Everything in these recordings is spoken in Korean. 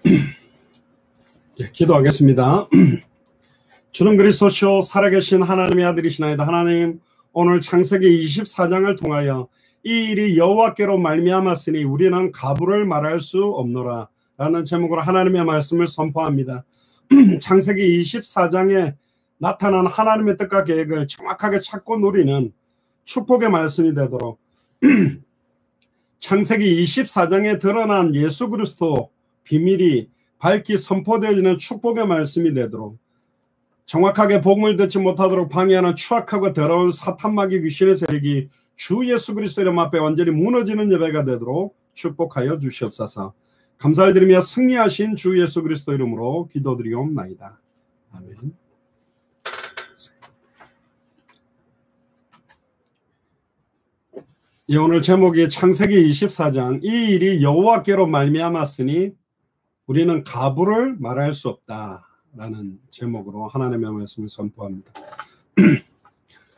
예, 기도하겠습니다. 주는 그리스도시요 살아계신 하나님의 아들이시나이다. 하나님, 오늘 창세기 24장을 통하여 이 일이 여호와께로 말미암았으니 우리는 가부를 말할 수 없노라 라는 제목으로 하나님의 말씀을 선포합니다. 창세기 24장에 나타난 하나님의 뜻과 계획을 정확하게 찾고 누리는 축복의 말씀이 되도록 창세기 24장에 드러난 예수 그리스도 비밀이 밝히 선포되어지는 축복의 말씀이 되도록, 정확하게 복음을 듣지 못하도록 방해하는 추악하고 더러운 사탄마귀 귀신의 세력이 주 예수 그리스도 이름 앞에 완전히 무너지는 예배가 되도록 축복하여 주시옵소서. 감사를 드리며 승리하신 주 예수 그리스도 이름으로 기도드리옵나이다. 아멘. 예, 오늘 제목이 창세기 24장 이 일이 여호와께로 말미암았으니 우리는 가부를 말할 수 없다라는 제목으로 하나님의 말씀을 선포합니다.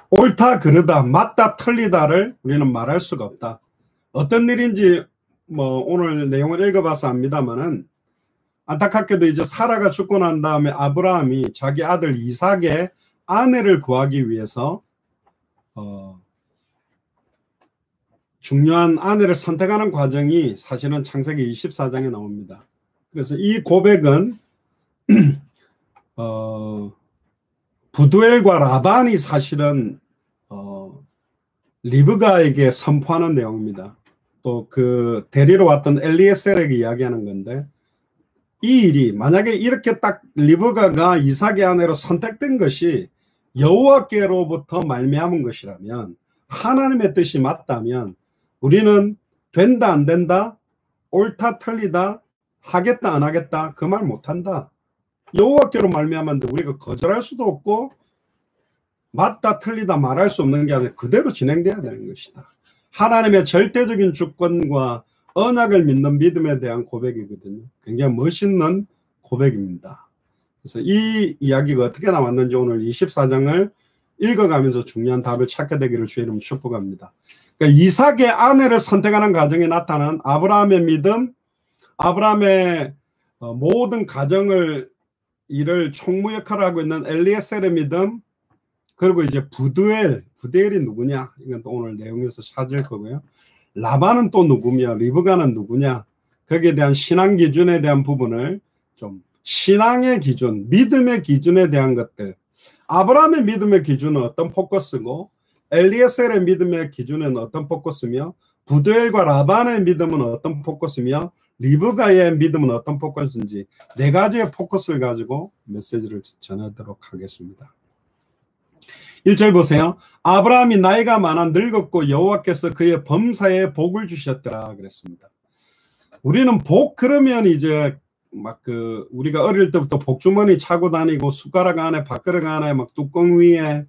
옳다 그르다 맞다 틀리다를 우리는 말할 수가 없다. 어떤 일인지 오늘 내용을 읽어봐서 압니다만은, 안타깝게도 이제 사라가 죽고 난 다음에 아브라함이 자기 아들 이삭의 아내를 구하기 위해서 중요한 아내를 선택하는 과정이 사실은 창세기 24장에 나옵니다. 그래서 이 고백은 부두엘과 라반이 사실은 리브가에게 선포하는 내용입니다. 또 그 데리러 왔던 엘리에셀에게 이야기하는 건데, 이 일이 만약에 이렇게 딱 리브가가 이삭의 아내로 선택된 것이 여호와께로부터 말미암은 것이라면, 하나님의 뜻이 맞다면 우리는 된다 안 된다, 옳다 틀리다, 하겠다 안 하겠다 그 말 못한다. 여호와께로 말미암았는데 우리가 거절할 수도 없고 맞다 틀리다 말할 수 없는 게 아니라 그대로 진행돼야 되는 것이다. 하나님의 절대적인 주권과 언약을 믿는 믿음에 대한 고백이거든요. 굉장히 멋있는 고백입니다. 그래서 이 이야기가 어떻게 나왔는지 오늘 24장을 읽어가면서 중요한 답을 찾게 되기를 주의 이름으로 축복합니다. 그러니까 이삭의 아내를 선택하는 과정에 나타난 아브라함의 믿음, 아브라함의 모든 가정을 일을 총무 역할을 하고 있는 엘리에셀의 믿음, 그리고 이제 부두엘이 누구냐, 이건 또 오늘 내용에서 찾을 거고요. 라반은 또 누구며 리브가는 누구냐, 거기에 대한 신앙 기준에 대한 부분을 좀, 신앙의 기준, 믿음의 기준에 대한 것들, 아브라함의 믿음의 기준은 어떤 포커스고 엘리에셀의 믿음의 기준은 어떤 포커스며, 부두엘과 라반의 믿음은 어떤 포커스며, 리브가의 믿음은 어떤 포커스인지 네 가지의 포커스를 가지고 메시지를 전하도록 하겠습니다. 1절 보세요. 아브라함이 나이가 많아 늙었고 여호와께서 그의 범사에 복을 주셨더라 그랬습니다. 우리는 복 그러면 이제 막 우리가 어릴 때부터 복주머니 차고 다니고 숟가락 안에 밥그릇 안에 막 뚜껑 위에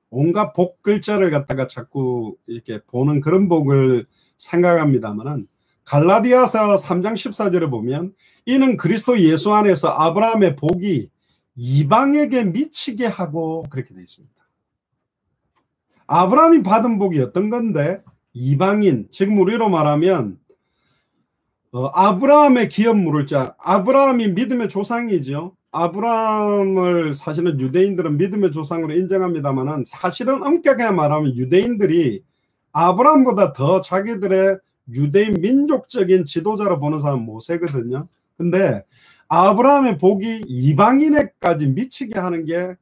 온갖 복 글자를 갖다가 자꾸 이렇게 보는 그런 복을 생각합니다만은, 갈라디아서 3장 14절을 보면 이는 그리스도 예수 안에서 아브라함의 복이 이방에게 미치게 하고 그렇게 되어 있습니다. 아브라함이 받은 복이 어떤 건데, 이방인, 지금 우리로 말하면 아브라함의 기업 물을 자, 아브라함이 믿음의 조상이죠. 아브라함을 사실은 유대인들은 믿음의 조상으로 인정합니다만은, 사실은 엄격하게 말하면 유대인들이 아브라함보다 더 자기들의 유대인 민족적인 지도자로 보는 사람은 모세거든요. 근데 아브라함의 복이 이방인에까지 미치게 하는 게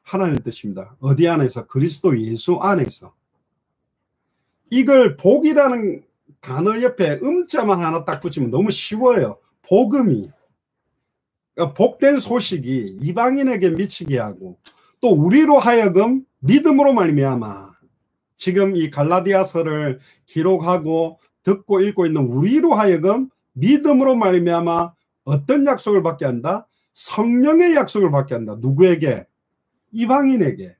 하나님의 뜻입니다. 어디 안에서? 그리스도 예수 안에서. 이걸 복이라는 단어 옆에 음자만 하나 딱 붙이면 너무 쉬워요. 복음이. 그러니까 복된 소식이 이방인에게 미치게 하고, 또 우리로 하여금 믿음으로 말미암아, 지금 이 갈라디아서를 기록하고 듣고 읽고 있는 우리로 하여금 믿음으로 말미암아 어떤 약속을 받게 한다? 성령의 약속을 받게 한다. 누구에게? 이방인에게.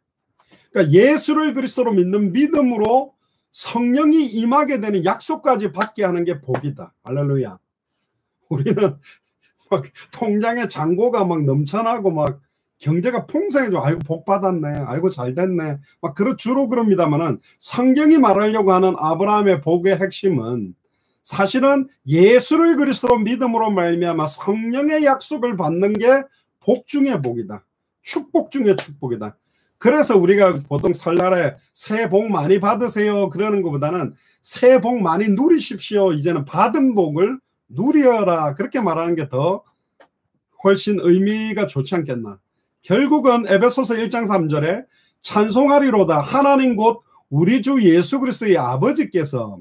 그러니까 예수를 그리스도로 믿는 믿음으로 성령이 임하게 되는 약속까지 받게 하는 게 복이다. 할렐루야. 우리는 막 통장에 잔고가 막 넘쳐나고 막 경제가 풍성해져, 아이고 복 받았네, 아이고 잘 됐네, 막 주로 그럽니다만은, 성경이 말하려고 하는 아브라함의 복의 핵심은 사실은 예수를 그리스도로 믿음으로 말미암아 성령의 약속을 받는 게 복 중의 복이다. 축복 중의 축복이다. 그래서 우리가 보통 설날에 새해 복 많이 받으세요 그러는 것보다는 새해 복 많이 누리십시오. 이제는 받은 복을 누려라. 그렇게 말하는 게 더 훨씬 의미가 좋지 않겠나. 결국은 에베소서 1장 3절에 찬송하리로다. 하나님 곧 우리 주 예수 그리스도의 아버지께서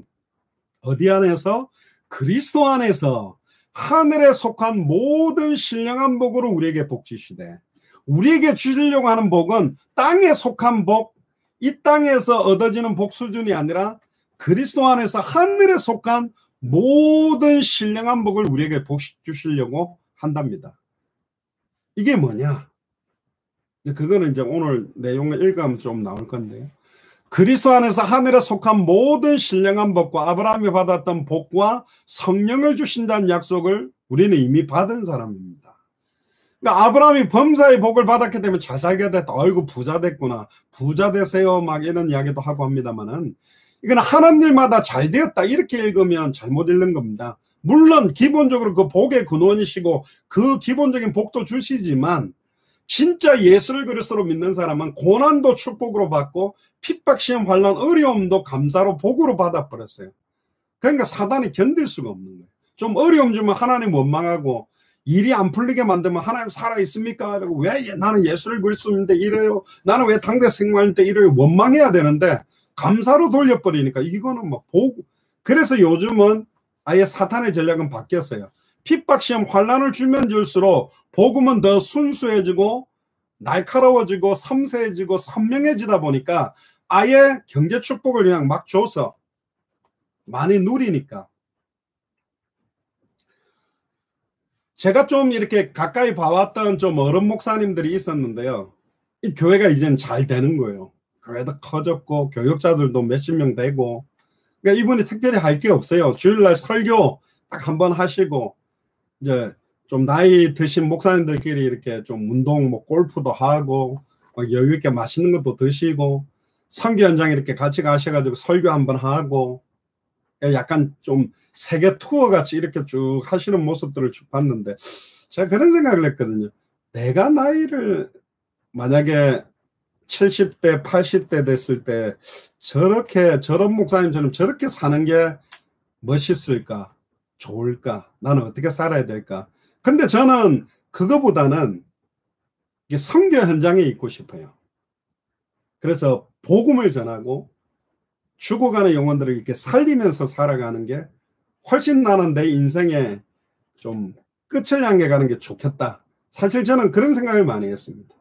어디 안에서? 그리스도 안에서 하늘에 속한 모든 신령한 복으로 우리에게 복 주시되, 우리에게 주시려고 하는 복은 땅에 속한 복, 이 땅에서 얻어지는 복 수준이 아니라 그리스도 안에서 하늘에 속한 모든 신령한 복을 우리에게 복 주시려고 한답니다. 이게 뭐냐? 그거는 이제 오늘 내용을 읽으면 좀 나올 건데요. 그리스도 안에서 하늘에 속한 모든 신령한 복과 아브라함이 받았던 복과 성령을 주신다는 약속을 우리는 이미 받은 사람입니다. 그러니까 아브라함이 범사의 복을 받았기 때문에 잘 살게 됐다. 아이고 부자 됐구나. 부자 되세요. 막 이런 이야기도 하고 합니다만은 이건 하는 일마다 잘 되었다. 이렇게 읽으면 잘못 읽는 겁니다. 물론 기본적으로 그 복의 근원이시고 그 기본적인 복도 주시지만 진짜 예수를 그리스도로 믿는 사람은 고난도 축복으로 받고 핍박, 시험, 환난, 어려움도 감사로 복으로 받아버렸어요. 그러니까 사단이 견딜 수가 없는 거예요. 좀 어려움 주면 하나님 원망하고 일이 안 풀리게 만들면 하나님 살아있습니까? 왜 나는 예수를 그리스도인데 이래요? 나는 왜 당대 생활인데 이래요? 원망해야 되는데 감사로 돌려버리니까 이거는 뭐 복. 그래서 요즘은 아예 사탄의 전략은 바뀌었어요. 핍박, 시험, 환난을 주면 줄수록 복음은 더 순수해지고 날카로워지고 섬세해지고 선명해지다 보니까 아예 경제 축복을 그냥 막 줘서 많이 누리니까. 제가 좀 이렇게 가까이 봐왔던 좀 어른 목사님들이 있었는데요. 이 교회가 이제는 잘 되는 거예요. 교회도 커졌고 교육자들도 몇십 명 되고. 그러니까 이분이 특별히 할 게 없어요. 주일날 설교 딱 한 번 하시고 이제 좀 나이 드신 목사님들끼리 이렇게 좀 운동, 뭐 골프도 하고 여유 있게 맛있는 것도 드시고 선교 현장 이렇게 같이 가셔가지고 설교 한번 하고 약간 좀 세계 투어 같이 이렇게 쭉 하시는 모습들을 쭉 봤는데 제가 그런 생각을 했거든요. 내가 나이를 만약에 70대, 80대 됐을 때 저렇게 저런 목사님처럼 저렇게 사는 게 멋있을까? 좋을까? 나는 어떻게 살아야 될까? 근데 저는 그거보다는 선교 현장에 있고 싶어요. 그래서 복음을 전하고 죽어가는 영혼들을 이렇게 살리면서 살아가는 게 훨씬 나는 내 인생에 좀 끝을 향해 가는 게 좋겠다. 사실 저는 그런 생각을 많이 했습니다.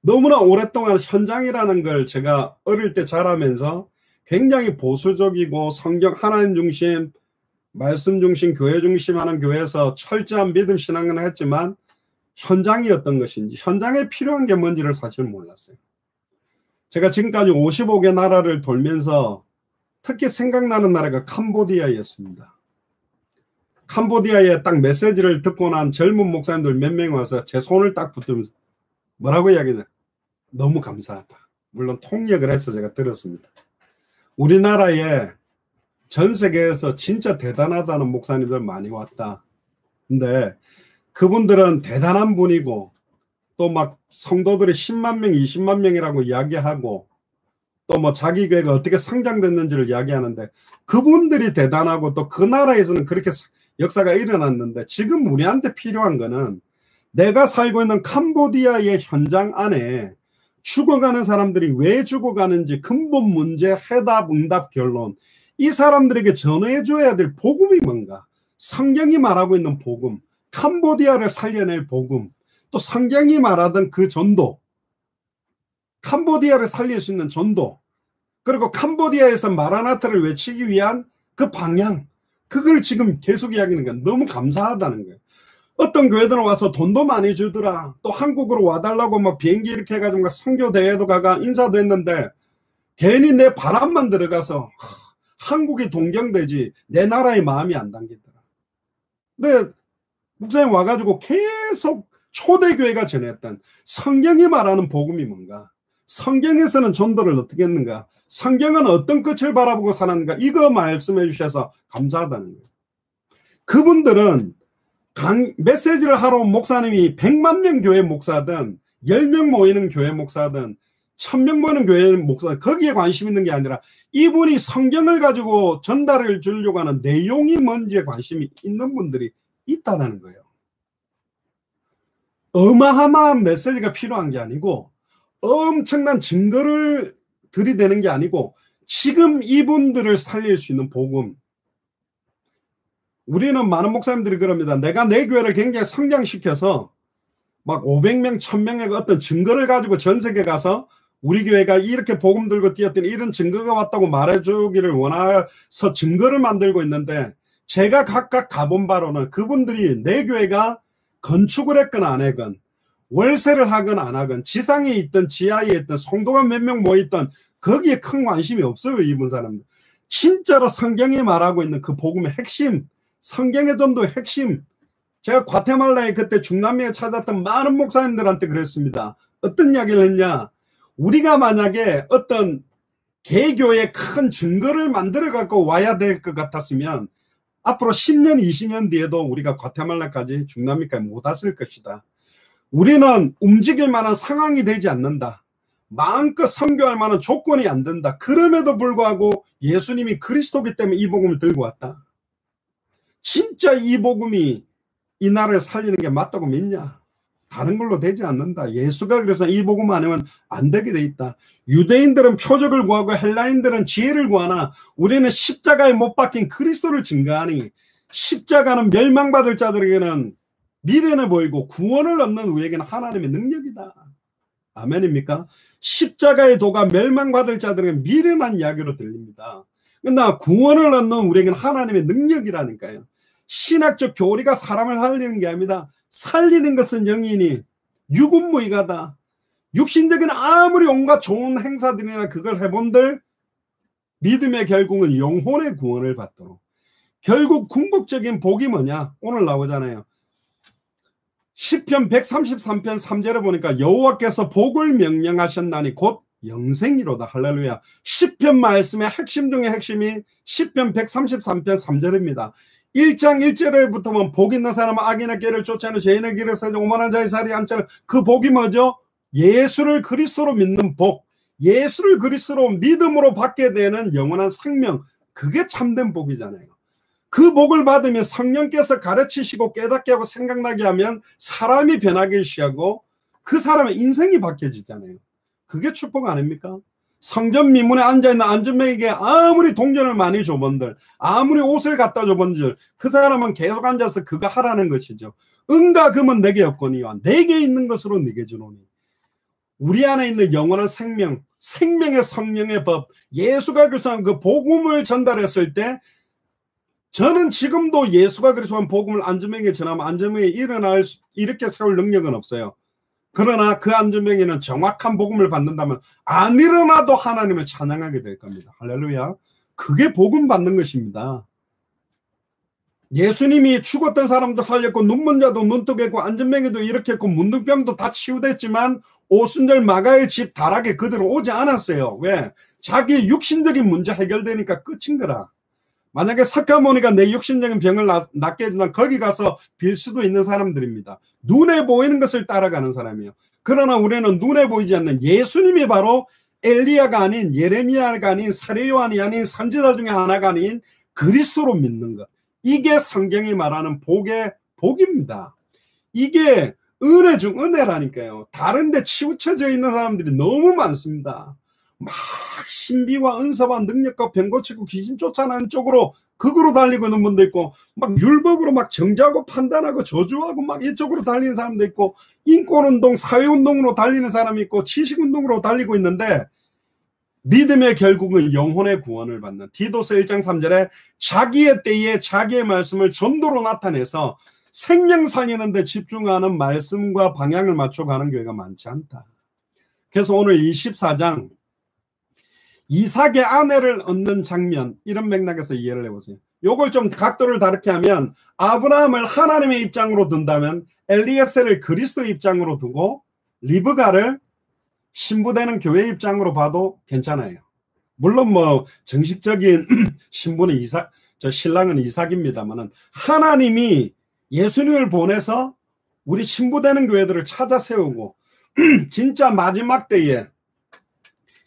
너무나 오랫동안 현장이라는 걸 제가 어릴 때 자라면서 굉장히 보수적이고 성경 하나님 중심, 말씀 중심, 교회 중심 하는 교회에서 철저한 믿음 신앙을 했지만 현장이 어떤 것인지, 현장에 필요한 게 뭔지를 사실 몰랐어요. 제가 지금까지 55개 나라를 돌면서 특히 생각나는 나라가 캄보디아였습니다. 캄보디아에 딱 메시지를 듣고 난 젊은 목사님들 몇 명이 와서 제 손을 딱 붙들면서 뭐라고 이야기했냐? 너무 감사하다. 물론 통역을 해서 제가 들었습니다. 우리나라에 전 세계에서 진짜 대단하다는 목사님들 많이 왔다. 근데 그분들은 대단한 분이고 또 막 성도들이 10만 명, 20만 명이라고 이야기하고 또 뭐 자기 교회가 어떻게 성장됐는지를 이야기하는데 그분들이 대단하고 또 그 나라에서는 그렇게 역사가 일어났는데 지금 우리한테 필요한 거는 내가 살고 있는 캄보디아의 현장 안에 죽어가는 사람들이 왜 죽어가는지 근본 문제, 해답, 응답, 결론. 이 사람들에게 전해줘야 될 복음이 뭔가. 성경이 말하고 있는 복음, 캄보디아를 살려낼 복음, 또 성경이 말하던 그 전도, 캄보디아를 살릴 수 있는 전도, 그리고 캄보디아에서 마라나타를 외치기 위한 그 방향, 그걸 지금 계속 이야기하는 건 너무 감사하다는 거예요. 어떤 교회들은 와서 돈도 많이 주더라. 또 한국으로 와달라고 막 비행기 이렇게 해가지고 막 선교 대회도 가가 인사도 했는데 괜히 내 바람만 들어가서 한국이 동경되지 내 나라의 마음이 안 담기더라. 근데 목사님 와가지고 계속 초대교회가 전했던 성경이 말하는 복음이 뭔가, 성경에서는 전도를 어떻게 했는가, 성경은 어떤 끝을 바라보고 사는가, 이거 말씀해 주셔서 감사하다는 거예요. 그분들은 메시지를 하러 온 목사님이 100만 명 교회 목사든 10명 모이는 교회 목사든 1000명 모이는 교회 목사든 거기에 관심 있는 게 아니라 이분이 성경을 가지고 전달을 주려고 하는 내용이 뭔지에 관심이 있는 분들이 있다는 거예요. 어마어마한 메시지가 필요한 게 아니고 엄청난 증거를 들이대는 게 아니고 지금 이분들을 살릴 수 있는 복음. 우리는 많은 목사님들이 그럽니다. 내가 내 교회를 굉장히 성장시켜서 막 500명, 1000명의 어떤 증거를 가지고 전 세계 가서 우리 교회가 이렇게 복음 들고 뛰었더니 이런 증거가 왔다고 말해주기를 원해서 증거를 만들고 있는데, 제가 각각 가본 바로는 그분들이 내 교회가 건축을 했건 안 했건 월세를 하건 안 하건 지상에 있던 지하에 있던 성도가 몇 명 모였던 거기에 큰 관심이 없어요. 이분 사람들 진짜로 성경이 말하고 있는 그 복음의 핵심, 성경의 전도의 핵심. 제가 과테말라에 그때 중남미에 찾았던 많은 목사님들한테 그랬습니다. 어떤 이야기를 했냐, 우리가 만약에 어떤 개교의 큰 증거를 만들어 갖고 와야 될 것 같았으면 앞으로 10년 20년 뒤에도 우리가 과테말라까지 중남미까지 못 왔을 것이다. 우리는 움직일 만한 상황이 되지 않는다. 마음껏 선교할 만한 조건이 안 된다. 그럼에도 불구하고 예수님이 그리스도기 때문에 이 복음을 들고 왔다. 진짜 이 복음이 이 나라를 살리는 게 맞다고 믿냐? 다른 걸로 되지 않는다. 예수가 그래서 이 복음 아니면 안 되게 돼 있다. 유대인들은 표적을 구하고 헬라인들은 지혜를 구하나 우리는 십자가에 못 박힌 그리스도를 증거하니 십자가는 멸망받을 자들에게는 미련해 보이고 구원을 얻는 우리에게는 하나님의 능력이다. 아멘입니까? 십자가의 도가 멸망받을 자들에게 미련한 이야기로 들립니다. 그러나 구원을 얻는 우리에게는 하나님의 능력이라니까요. 신학적 교리가 사람을 살리는 게 아닙니다. 살리는 것은 영이니 육은 무익하다. 육신적인 아무리 온갖 좋은 행사들이나 그걸 해본들 믿음의 결국은 영혼의 구원을 받도록. 결국 궁극적인 복이 뭐냐? 오늘 나오잖아요. 시편 133편 3절에 보니까 여호와께서 복을 명령하셨나니 곧 영생이로다. 할렐루야. 시편 말씀의 핵심 중에 핵심이 시편 133편 3절입니다. 1장 1절에부터 보면 복 있는 사람은 악인의 길을 쫓아는 죄인의 길을 서지 오만한 자의 자리에 앉지. 그 복이 뭐죠? 예수를 그리스도로 믿는 복. 예수를 그리스도로 믿음으로 받게 되는 영원한 생명. 그게 참된 복이잖아요. 그 복을 받으면 성령께서 가르치시고 깨닫게 하고 생각나게 하면 사람이 변하게 시하고 그 사람의 인생이 바뀌어지잖아요. 그게 축복 아닙니까? 성전 미문에 앉아있는 안전뱅이에게 아무리 동전을 많이 줘본들, 아무리 옷을 갖다 줘본들, 그 사람은 계속 앉아서 그거 하라는 것이죠. 은과 금은 내게 없거니와 내게 있는 것으로 네게 주노니. 우리 안에 있는 영원한 생명, 생명의 성령의 법, 예수가 그리스도한 그 복음을 전달했을 때 저는 지금도 예수가 그리스도한 복음을 안전뱅이에 전하면 안전뱅이에 이렇게 세울 능력은 없어요. 그러나 그 안전뱅이는 정확한 복음을 받는다면 안 일어나도 하나님을 찬양하게 될 겁니다. 할렐루야. 그게 복음 받는 것입니다. 예수님이 죽었던 사람도 살렸고 눈먼 자도 눈 뜨게 했고 안전뱅이도 이렇게 했고 문둥병도 다 치유됐지만 오순절 마가의 집 다락에 그대로 오지 않았어요. 왜? 자기 육신적인 문제 해결되니까 끝인 거라. 만약에 사카모니가 내 육신적인 병을 낫게 해준다면 거기 가서 빌 수도 있는 사람들입니다. 눈에 보이는 것을 따라가는 사람이에요. 그러나 우리는 눈에 보이지 않는 예수님이 바로 엘리야가 아닌 예레미야가 아닌 사례요한이 아닌 선지자 중에 하나가 아닌 그리스도로 믿는 것. 이게 성경이 말하는 복입니다. 이게 은혜 중 은혜라니까요. 다른 데 치우쳐져 있는 사람들이 너무 많습니다. 막 신비와 은사와 능력과 병 고치고 귀신 쫓아내는 쪽으로 극으로 달리고 있는 분도 있고 막 율법으로 막 정죄하고 판단하고 저주하고 막 이쪽으로 달리는 사람도 있고 인권운동 사회운동으로 달리는 사람이 있고 지식운동으로 달리고 있는데 믿음의 결국은 영혼의 구원을 받는 디도서 1장 3절에 자기의 때에 자기의 말씀을 전도로 나타내서 생명 살리는 데 집중하는 말씀과 방향을 맞춰 가는 교회가 많지 않다. 그래서 오늘 24장 이삭의 아내를 얻는 장면 이런 맥락에서 이해를 해보세요. 요걸 좀 각도를 다르게 하면 아브라함을 하나님의 입장으로 둔다면 엘리에셀을 그리스도 입장으로 두고 리브가를 신부되는 교회 입장으로 봐도 괜찮아요. 물론 뭐 정식적인 신부는 신랑은 이삭입니다만은 하나님이 예수님을 보내서 우리 신부되는 교회들을 찾아 세우고 진짜 마지막 때에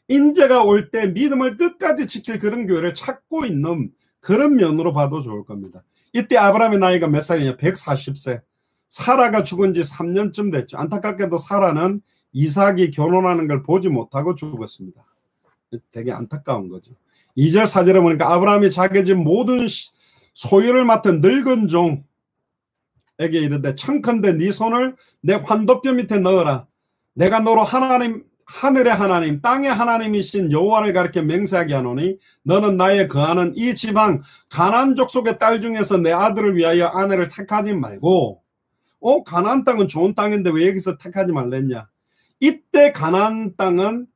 인재가 올 때 믿음을 끝까지 지킬 그런 교회를 찾고 있는 그런 면으로 봐도 좋을 겁니다. 이때 아브라함의 나이가 몇 살이냐? 140세. 사라가 죽은 지 3년쯤 됐죠. 안타깝게도 사라는 이삭이 결혼하는 걸 보지 못하고 죽었습니다. 되게 안타까운 거죠. 2절 4절에 보니까 아브라함이 자기 집 모든 소유를 맡은 늙은 종에게 이르되 청컨대 네 손을 내 환도뼈 밑에 넣어라. 내가 너로 하늘의 하나님 땅의 하나님이신 여호와를 가리켜 맹세하게 하노니 너는 나의 거하는 이 지방 가나안 족속의 딸 중에서 내 아들을 위하여 아내를 택하지 말고 가나안 땅은 좋은 땅인데 왜 여기서 택하지 말랬냐. 이때 가나안 땅은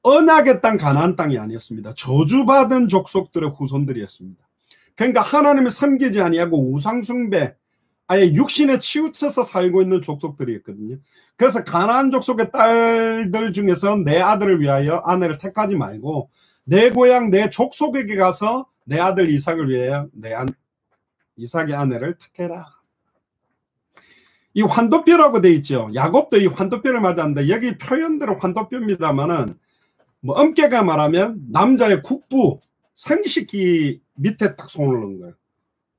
언약의 땅 가나안 땅이 아니었습니다. 저주받은 족속들의 후손들이었습니다. 그러니까 하나님을 섬기지 아니하고 우상숭배 아예 육신에 치우쳐서 살고 있는 족속들이었거든요. 그래서 가나안 족속의 딸들 중에서 내 아들을 위하여 아내를 택하지 말고 내 고향 내 족속에게 가서 내 아들 이삭을 위하여 이삭의 아내를 택해라. 이 환도뼈라고 돼 있죠. 야곱도 이 환도뼈를 맞았는데 여기 표현대로 환도뼈입니다만은 뭐 엄격하게 말하면 남자의 국부 생식기 밑에 딱 손을 넣은 거예요.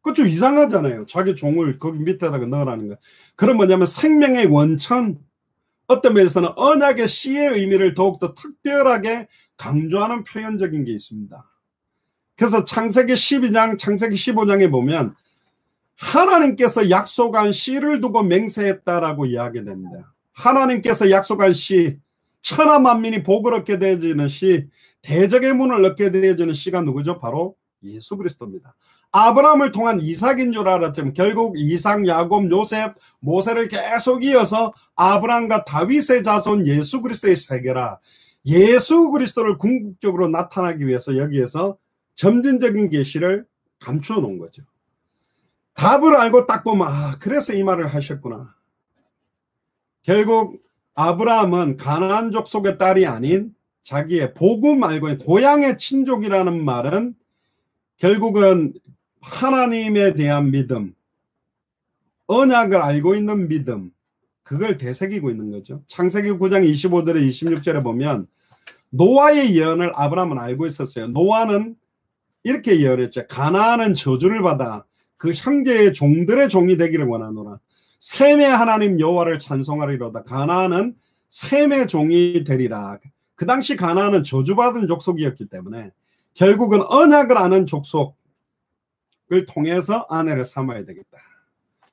그거 좀 이상하잖아요. 자기 종을 거기 밑에다가 넣으라는 거. 그럼 뭐냐면 생명의 원천, 어떤 면에서는 언약의 씨의 의미를 더욱더 특별하게 강조하는 표현적인 게 있습니다. 그래서 창세기 12장, 창세기 15장에 보면 하나님께서 약속한 씨를 두고 맹세했다라고 이야기됩니다. 하나님께서 약속한 씨, 천하 만민이 복을 얻게 되어지는 씨, 대적의 문을 얻게 되어지는 씨가 누구죠? 바로 예수 그리스도입니다. 아브라함을 통한 이삭인 줄 알았지만 결국 이삭, 야곱, 요셉, 모세를 계속 이어서 아브라함과 다윗의 자손 예수 그리스도의 세계라. 예수 그리스도를 궁극적으로 나타나기 위해서 여기에서 점진적인 계시를 감추어 놓은 거죠. 답을 알고 딱 보면 그래서 이 말을 하셨구나. 결국 아브라함은 가나안 족속의 딸이 아닌 자기의 복음 알고 고향의 친족이라는 말은 결국은 하나님에 대한 믿음, 언약을 알고 있는 믿음, 그걸 되새기고 있는 거죠. 창세기 9장 25절에 26절에 보면 노아의 예언을 아브라함은 알고 있었어요. 노아는 이렇게 예언했죠. 가나안은 저주를 받아 그 형제의 종들의 종이 되기를 원하노라. 셈의 하나님 여호와를 찬송하리로다. 가나안은 셈의 종이 되리라. 그 당시 가나안은 저주받은 족속이었기 때문에 결국은 언약을 아는 족속을 통해서 아내를 삼아야 되겠다.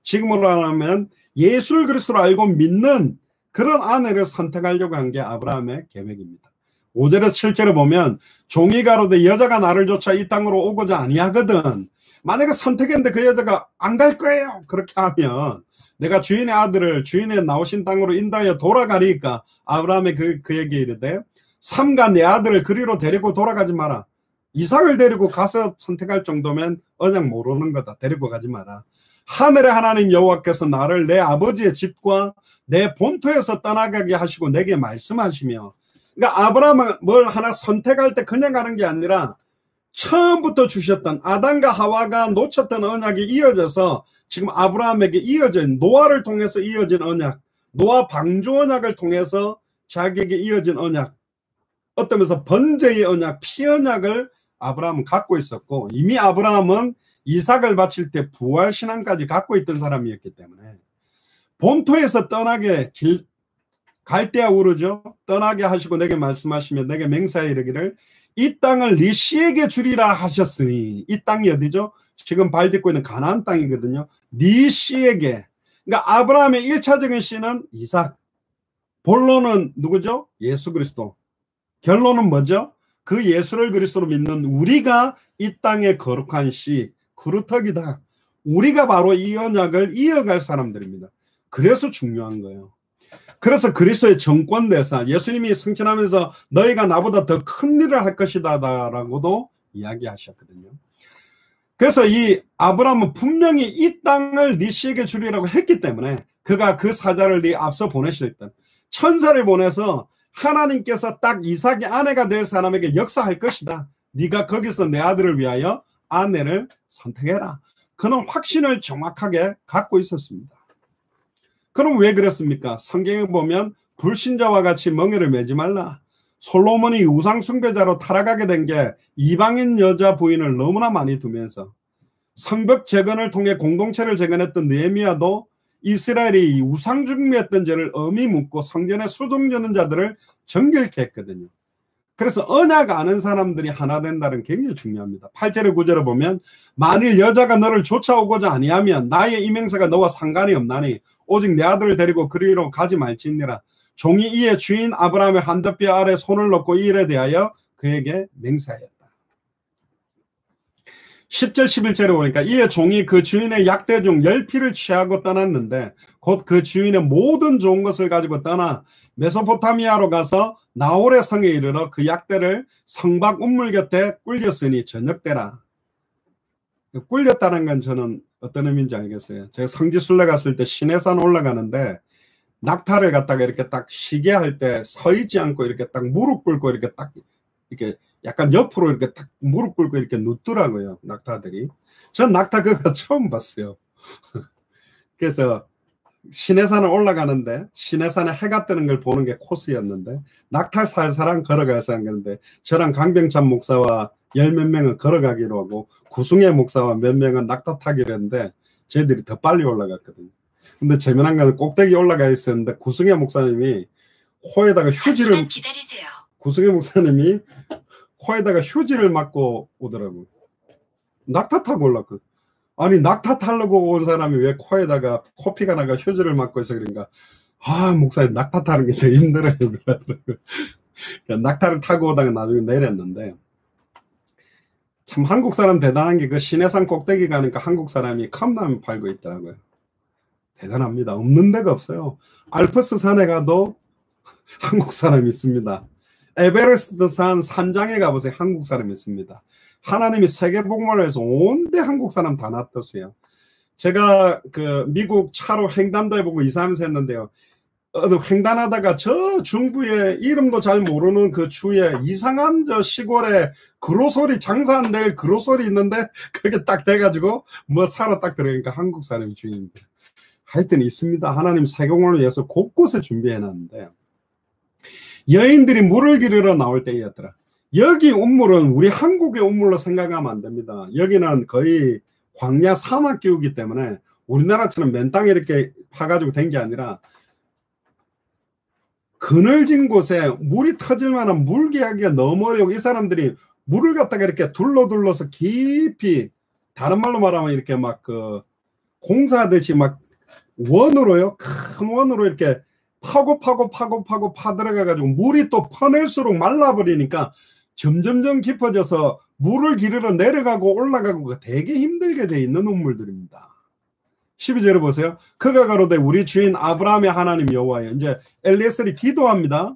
지금으로 하면 예수 그리스도를 알고 믿는 그런 아내를 선택하려고 한 게 아브라함의 계획입니다. 5절에 7절에 보면 종이 가로되 여자가 나를 쫓아 이 땅으로 오고자 아니하거든. 만약에 선택했는데 그 여자가 안 갈 거예요. 그렇게 하면 내가 주인의 아들을 주인의 나오신 땅으로 인도하여 돌아가리까. 아브라함이 그에게 이르되 삼가 내 아들을 그리로 데리고 돌아가지 마라. 이삭을 데리고 가서 선택할 정도면 언약 모르는 거다. 데리고 가지 마라. 하늘의 하나님 여호와께서 나를 내 아버지의 집과 내 본토에서 떠나가게 하시고 내게 말씀하시며. 그러니까 아브라함은 뭘 하나 선택할 때 그냥 가는 게 아니라 처음부터 주셨던 아담과 하와가 놓쳤던 언약이 이어져서 지금 아브라함에게 이어진 노아를 통해서 이어진 언약, 노아 방주 언약을 통해서 자기에게 이어진 언약, 어떤 면에서 번제의 언약, 피 언약을 아브라함은 갖고 있었고 이미 아브라함은 이삭을 바칠 때 부활신앙까지 갖고 있던 사람이었기 때문에 본토에서 떠나게 갈대아 우르죠. 떠나게 하시고 내게 말씀하시며 내게 맹세하여 이르기를 이 땅을 네 씨에게 주리라 하셨으니 이 땅이 어디죠? 지금 발 딛고 있는 가나안 땅이거든요. 네 씨에게. 그러니까 아브라함의 1차적인 씨는 이삭. 본론은 누구죠? 예수 그리스도. 결론은 뭐죠? 그 예수를 그리스도로 믿는 우리가 이 땅의 거룩한 씨, 그루터기다. 우리가 바로 이 언약을 이어갈 사람들입니다. 그래서 중요한 거예요. 그래서 그리스도의 정권대사, 예수님이 승천하면서 너희가 나보다 더 큰 일을 할 것이다 라고도 이야기하셨거든요. 그래서 이 아브라함은 분명히 이 땅을 네 씨에게 주리라고 했기 때문에 그가 그 사자를 네 앞서 보내실 때 천사를 보내서 하나님께서 딱 이삭의 아내가 될 사람에게 역사할 것이다. 네가 거기서 내 아들을 위하여 아내를 선택해라. 그는 확신을 정확하게 갖고 있었습니다. 그럼 왜 그랬습니까? 성경에 보면 불신자와 같이 멍에를 매지 말라. 솔로몬이 우상 숭배자로 타락하게 된 게 이방인 여자 부인을 너무나 많이 두면서, 성벽 재건을 통해 공동체를 재건했던 느헤미야도 이스라엘이 우상 중매했던 죄를 엄히 묻고 성전의 수동저는 자들을 정결케 했거든요. 그래서 언약 아는 사람들이 하나 된다는 게 굉장히 중요합니다. 8절의 9절을 보면 만일 여자가 너를 쫓아오고자 아니하면 나의 이명세가 너와 상관이 없나니 오직 내 아들을 데리고 그리로 가지 말지니라. 종이 이에 주인 아브라함의 한뼘뼈 아래 손을 놓고 이 일에 대하여 그에게 맹세하였다. 10절 11절에 보니까 이에 종이 그 주인의 약대 중 10피를 취하고 떠났는데 곧 그 주인의 모든 좋은 것을 가지고 떠나 메소포타미아로 가서 나홀의 성에 이르러 그 약대를 성박 운물 곁에 꿀렸으니 저녁때라. 꿀렸다는 건 저는 어떤 의미인지 알겠어요. 제가 성지순례 갔을 때 시내산 올라가는데 낙타를 갖다가 이렇게 딱 쉬게 할 때 서 있지 않고 이렇게 딱 무릎 꿇고 이렇게 딱 이렇게 약간 옆으로 이렇게 딱 무릎 꿇고 이렇게 눕더라고요. 낙타들이. 전 낙타 그거 처음 봤어요. 그래서 시내산을 올라가는데 시내산에 해가 뜨는 걸 보는 게 코스였는데 낙타 살살랑 걸어가서 한 건데 저랑 강병찬 목사와 열 몇 명은 걸어가기로 하고 구승혜 목사와 몇 명은 낙타 타기로 했는데 저희들이 더 빨리 올라갔거든요. 근데 재미난 건 꼭대기 올라가 있었는데 구승혜 목사님이 코에다가 휴지를 기다리세요. 구승혜 목사님이 코에다가 휴지를 맞고 오더라고요. 낙타 타고 올랐거든요. 아니 낙타 타려고 온 사람이 왜 코에다가 코피가 나가 휴지를 맞고 있어 그런가. 아 목사님 낙타 타는 게 더 힘들어요. 낙타를 타고 오다가 나중에 내렸는데 참 한국 사람 대단한 게 그 시내산 꼭대기 가니까 한국 사람이 컵라면 팔고 있더라고요. 대단합니다. 없는 데가 없어요. 알프스 산에 가도 한국 사람이 있습니다. 에베레스트 산 산장에 가보세요. 한국 사람이 있습니다. 하나님이 세계복음을 해서 온데 한국 사람 다 놔뒀어요. 제가 그 미국 차로 횡단도 해보고 이사하면서 했는데요. 횡단하다가 저 중부에 이름도 잘 모르는 그 주에 이상한 저 시골에 그로소리 장사 안 될 그로소리 있는데 그게 딱 돼가지고 뭐 사러 딱 들어가니까 한국 사람이 주인인데 하여튼 있습니다. 하나님 세계복음을 위해서 곳곳에 준비해놨는데 여인들이 물을 기르러 나올 때였더라. 여기 운물은 우리 한국의 운물로 생각하면 안 됩니다. 여기는 거의 광야 사막 기후이기 때문에 우리나라처럼 맨 땅에 이렇게 파가지고 된 게 아니라 그늘진 곳에 물이 터질 만한 물기하기가 너무 어려워. 이 사람들이 물을 갖다가 이렇게 둘러서 깊이 다른 말로 말하면 이렇게 막 그 공사하듯이 막 원으로요. 큰 원으로 이렇게 파고 파들어가가지고 물이 또 퍼낼수록 말라버리니까 점점점 깊어져서 물을 기르러 내려가고 올라가고 되게 힘들게 돼 있는 우물들입니다. 12절에 보세요. 그가 가로되 우리 주인 아브라함의 하나님 여호와여. 이제 엘리에셀이 기도합니다.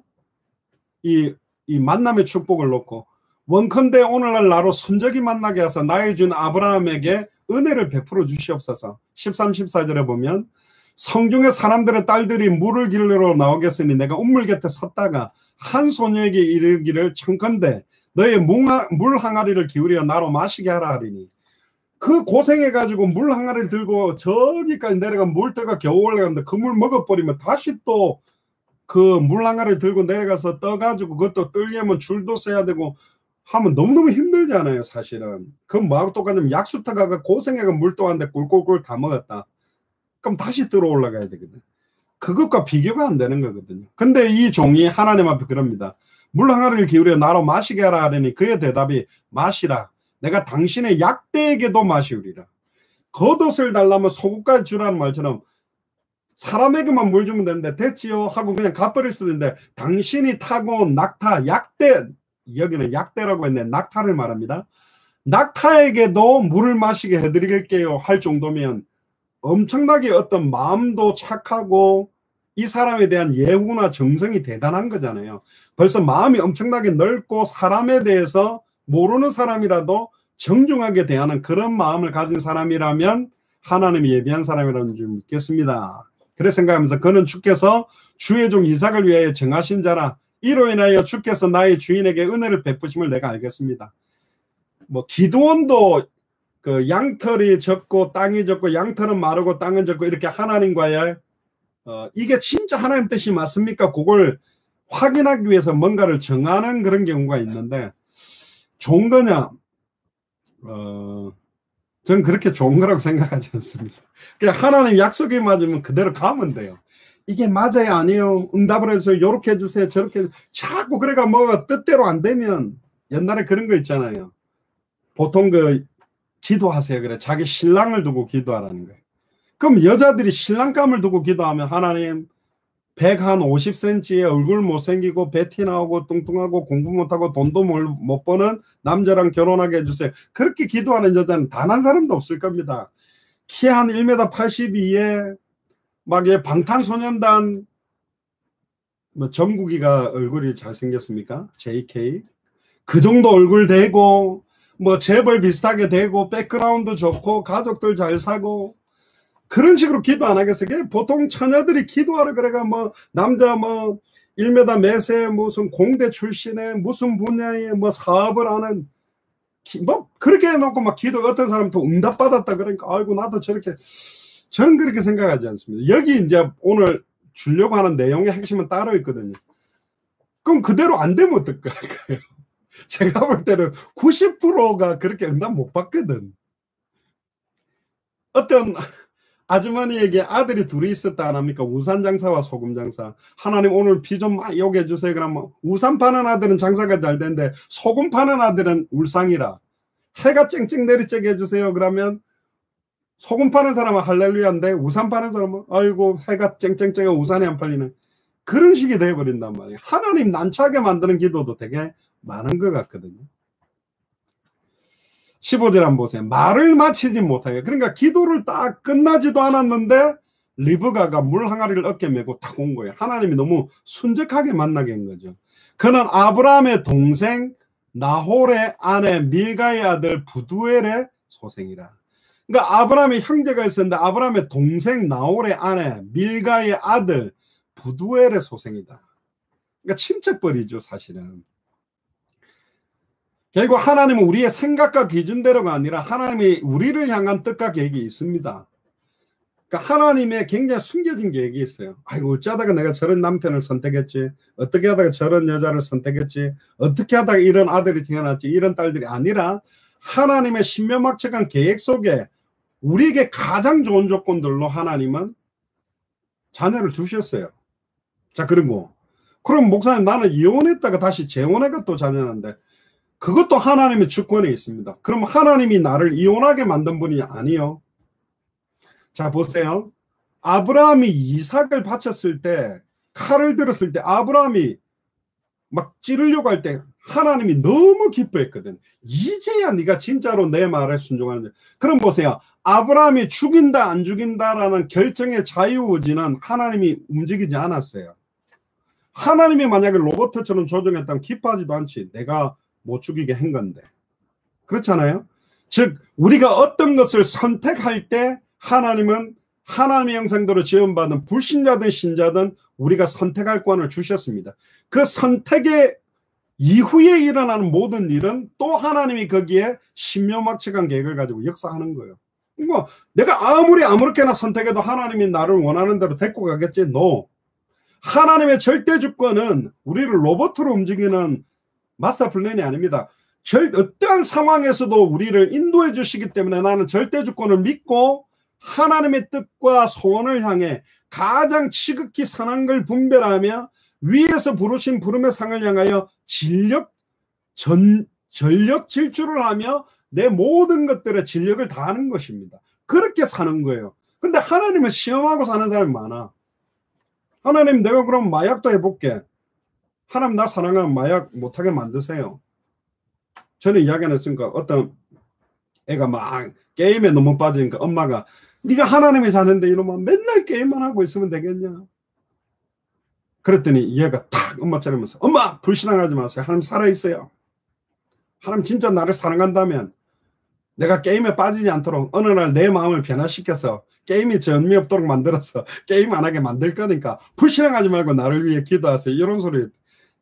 이 만남의 축복을 놓고 원컨대 오늘날 나로 순적이 만나게 하사 나의 주인 아브라함에게 은혜를 베풀어 주시옵소서. 13, 14절에 보면 성중의 사람들의 딸들이 물을 기르러 나오겠으니 내가 운물 곁에 섰다가 한 소녀에게 이르기를 청컨대 너의 물 항아리를 기울여 나로 마시게 하라 하리니 그 고생해가지고 물 항아리를 들고 저기까지 내려가 물때가 겨우 올라갔는데 그 물 먹어버리면 다시 또 그 물 항아리를 들고 내려가서 떠가지고 그것도 뜨려면 줄도 써야 되고 하면 너무너무 힘들잖아요. 사실은 그 뭐하고 똑같으면 약수터 가가 고생해가 물도 안 돼 꿀꿀꿀 다 먹었다. 그럼 다시 들어 올라가야 되거든. 그것과 비교가 안 되는 거거든요. 근데 이 종이 하나님 앞에 그럽니다. 물 항아리를 기울여 나로 마시게 하라 하려니 그의 대답이 마시라. 내가 당신의 약대에게도 마시우리라. 겉옷을 달라면 속옷까지 주라는 말처럼 사람에게만 물 주면 되는데 됐지요 하고 그냥 가버릴 수도 있는데 당신이 타고 온 낙타 약대, 여기는 약대라고 했네. 낙타를 말합니다. 낙타에게도 물을 마시게 해드릴게요 할 정도면 엄청나게 어떤 마음도 착하고 이 사람에 대한 예우나 정성이 대단한 거잖아요. 벌써 마음이 엄청나게 넓고 사람에 대해서 모르는 사람이라도 정중하게 대하는 그런 마음을 가진 사람이라면 하나님이 예비한 사람이라는 줄 믿겠습니다. 그래 생각하면서 그는 주께서 주의 종 이삭을 위하여 정하신 자라 이로 인하여 주께서 나의 주인에게 은혜를 베푸심을 내가 알겠습니다. 뭐 기드온도 그 양털이 적고 땅이 적고 양털은 마르고 땅은 적고 이렇게 하나님과의 이게 진짜 하나님 뜻이 맞습니까? 그걸 확인하기 위해서 뭔가를 정하는 그런 경우가 있는데 좋은 거냐? 저는 그렇게 좋은 거라고 생각하지 않습니다. 그냥 하나님 약속이 맞으면 그대로 가면 돼요. 이게 맞아요, 아니에요? 응답을 해서 이렇게 해주세요, 저렇게 자꾸 그래가 뭐가 뜻대로 안 되면 옛날에 그런 거 있잖아요. 보통 그 기도하세요. 그래 자기 신랑을 두고 기도하라는 거예요. 그럼 여자들이 신랑감을 두고 기도하면 하나님 150cm에 얼굴 못생기고 배티 나오고 뚱뚱하고 공부 못하고 돈도 못 버는 남자랑 결혼하게 해주세요. 그렇게 기도하는 여자는 단 한 사람도 없을 겁니다. 키 한 1m 82에 막 방탄소년단 뭐 정국이가 얼굴이 잘생겼습니까? JK 그 정도 얼굴 되고 뭐 재벌 비슷하게 되고 백그라운드 좋고 가족들 잘 사고 그런 식으로 기도 안 하겠어요? 보통 처녀들이 기도하러 그래가 뭐 남자 뭐 1m 몇에 무슨 공대 출신에 무슨 분야에 뭐 사업을 하는 뭐 그렇게 해놓고 막 기도 어떤 사람 또 응답받았다 그러니까 아이고 나도 저렇게 저는 그렇게 생각하지 않습니다. 여기 이제 오늘 주려고 하는 내용의 핵심은 따로 있거든요. 그럼 그대로 안 되면 어떨까요? 제가 볼 때는 90%가 그렇게 응답 못 받거든. 어떤 아주머니에게 아들이 둘이 있었다 안 합니까? 우산 장사와 소금 장사. 하나님 오늘 비 좀 요게 해주세요. 그러면 우산 파는 아들은 장사가 잘 되는데 소금 파는 아들은 울상이라. 해가 쨍쨍 내리쬐게 해주세요. 그러면 소금 파는 사람은 할렐루야인데 우산 파는 사람은 아이고 해가 쨍쨍쨍해 우산이 안 팔리는 그런 식이 되어버린단 말이에요. 하나님 난처하게 만드는 기도도 되게 많은 것 같거든요. 15절 한번 보세요. 말을 마치지 못하게. 그러니까 기도를 딱 끝나지도 않았는데 리브가가 물 항아리를 어깨 메고 탁 온 거예요. 하나님이 너무 순적하게 만나게 한 거죠. 그는 아브라함의 동생 나홀의 아내 밀가의 아들 부두엘의 소생이라. 그러니까 아브라함의 형제가 있었는데 아브라함의 동생 나홀의 아내 밀가의 아들 부두엘의 소생이다. 그러니까 친척벌이죠 사실은. 결국 하나님은 우리의 생각과 기준대로가 아니라 하나님이 우리를 향한 뜻과 계획이 있습니다. 그러니까 하나님의 굉장히 숨겨진 계획이 있어요. 아이고 어쩌다가 내가 저런 남편을 선택했지, 어떻게 하다가 저런 여자를 선택했지, 어떻게 하다가 이런 아들이 태어났지, 이런 딸들이 아니라 하나님의 신묘막측한 계획 속에 우리에게 가장 좋은 조건들로 하나님은 자녀를 주셨어요. 자 그리고 그럼 목사님 나는 이혼했다가 다시 재혼해가 또 자녀인데 그것도 하나님의 주권에 있습니다. 그럼 하나님이 나를 이혼하게 만든 분이 아니요. 자 보세요. 아브라함이 이삭을 바쳤을 때 칼을 들었을 때 아브라함이 막 찌르려고 할 때 하나님이 너무 기뻐했거든. 이제야 네가 진짜로 내 말에 순종하는데. 그럼 보세요. 아브라함이 죽인다 안 죽인다라는 결정의 자유의지는 하나님이 움직이지 않았어요. 하나님이 만약에 로봇처럼 조종했다면 기뻐하지도 않지. 내가 못 죽이게 한 건데. 그렇잖아요. 즉 우리가 어떤 것을 선택할 때 하나님은 하나님의 형상대로 지음받은 불신자든 신자든 우리가 선택할 권을 주셨습니다. 그 선택의 이후에 일어나는 모든 일은 또 하나님이 거기에 신묘막측한 계획을 가지고 역사하는 거예요. 뭐 내가 아무리 아무렇게나 선택해도 하나님이 나를 원하는 대로 데리고 가겠지? No. 하나님의 절대 주권은 우리를 로봇으로 움직이는 마스터 플랜이 아닙니다. 어떠한 상황에서도 우리를 인도해 주시기 때문에 나는 절대 주권을 믿고 하나님의 뜻과 소원을 향해 가장 지극히 선한 걸 분별하며 위에서 부르신 부름의 상을 향하여 전력 질주를 하며 내 모든 것들의 진력을 다하는 것입니다. 그렇게 사는 거예요. 근데 하나님은 시험하고 사는 사람이 많아. 하나님 내가 그럼 마약도 해볼게. 하나님 나 사랑하면 마약 못하게 만드세요. 저는 이야기 안 했으니까 어떤 애가 막 게임에 너무 빠지니까 엄마가 네가 하나님이 사는데 이놈아 맨날 게임만 하고 있으면 되겠냐. 그랬더니 얘가 탁 엄마 차리면서 엄마 불신앙하지 마세요. 하나님 살아있어요. 하나님 진짜 나를 사랑한다면 내가 게임에 빠지지 않도록 어느 날 내 마음을 변화시켜서 게임이 전미 없도록 만들어서 게임 안 하게 만들 거니까 불신앙하지 말고 나를 위해 기도하세요. 이런 소리.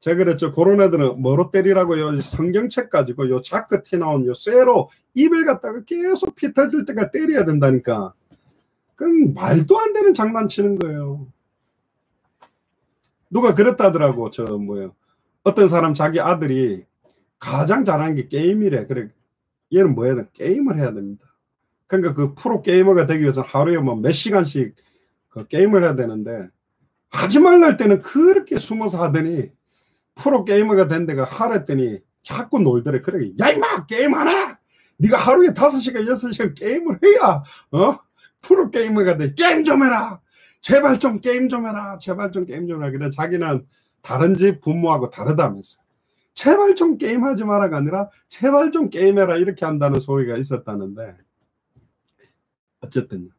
제가 그랬죠. 그런 애들은 뭐로 때리라고요? 성경책 가지고 요 자크 티 나온 요 쇠로 입을 갖다가 계속 피 터질 때까지 때려야 된다니까. 그건 말도 안 되는 장난치는 거예요. 누가 그랬다더라고. 저 뭐예요? 어떤 사람 자기 아들이 가장 잘하는 게 게임이래. 그래, 얘는 뭐 해야 돼? 게임을 해야 됩니다. 그러니까 그 프로 게이머가 되기 위해서는 하루에 뭐 몇 시간씩 그 게임을 해야 되는데, 하지 말라 할 때는 그렇게 숨어서 하더니 프로 게이머가 된 데가 하랬더니 자꾸 놀더래. 그래, 야 임마 게임 안 해! 네가 하루에 5시간 6시간 게임을 해야 프로 게이머가 돼. 게임 좀 해라. 제발 좀 게임 좀 해라. 제발 좀 게임 좀 해라. 그래, 자기는 다른 집 부모하고 다르다면서. 제발 좀 게임하지 마라가 아니라 제발 좀 게임해라 이렇게 한다는 소리가 있었다는데, 어쨌든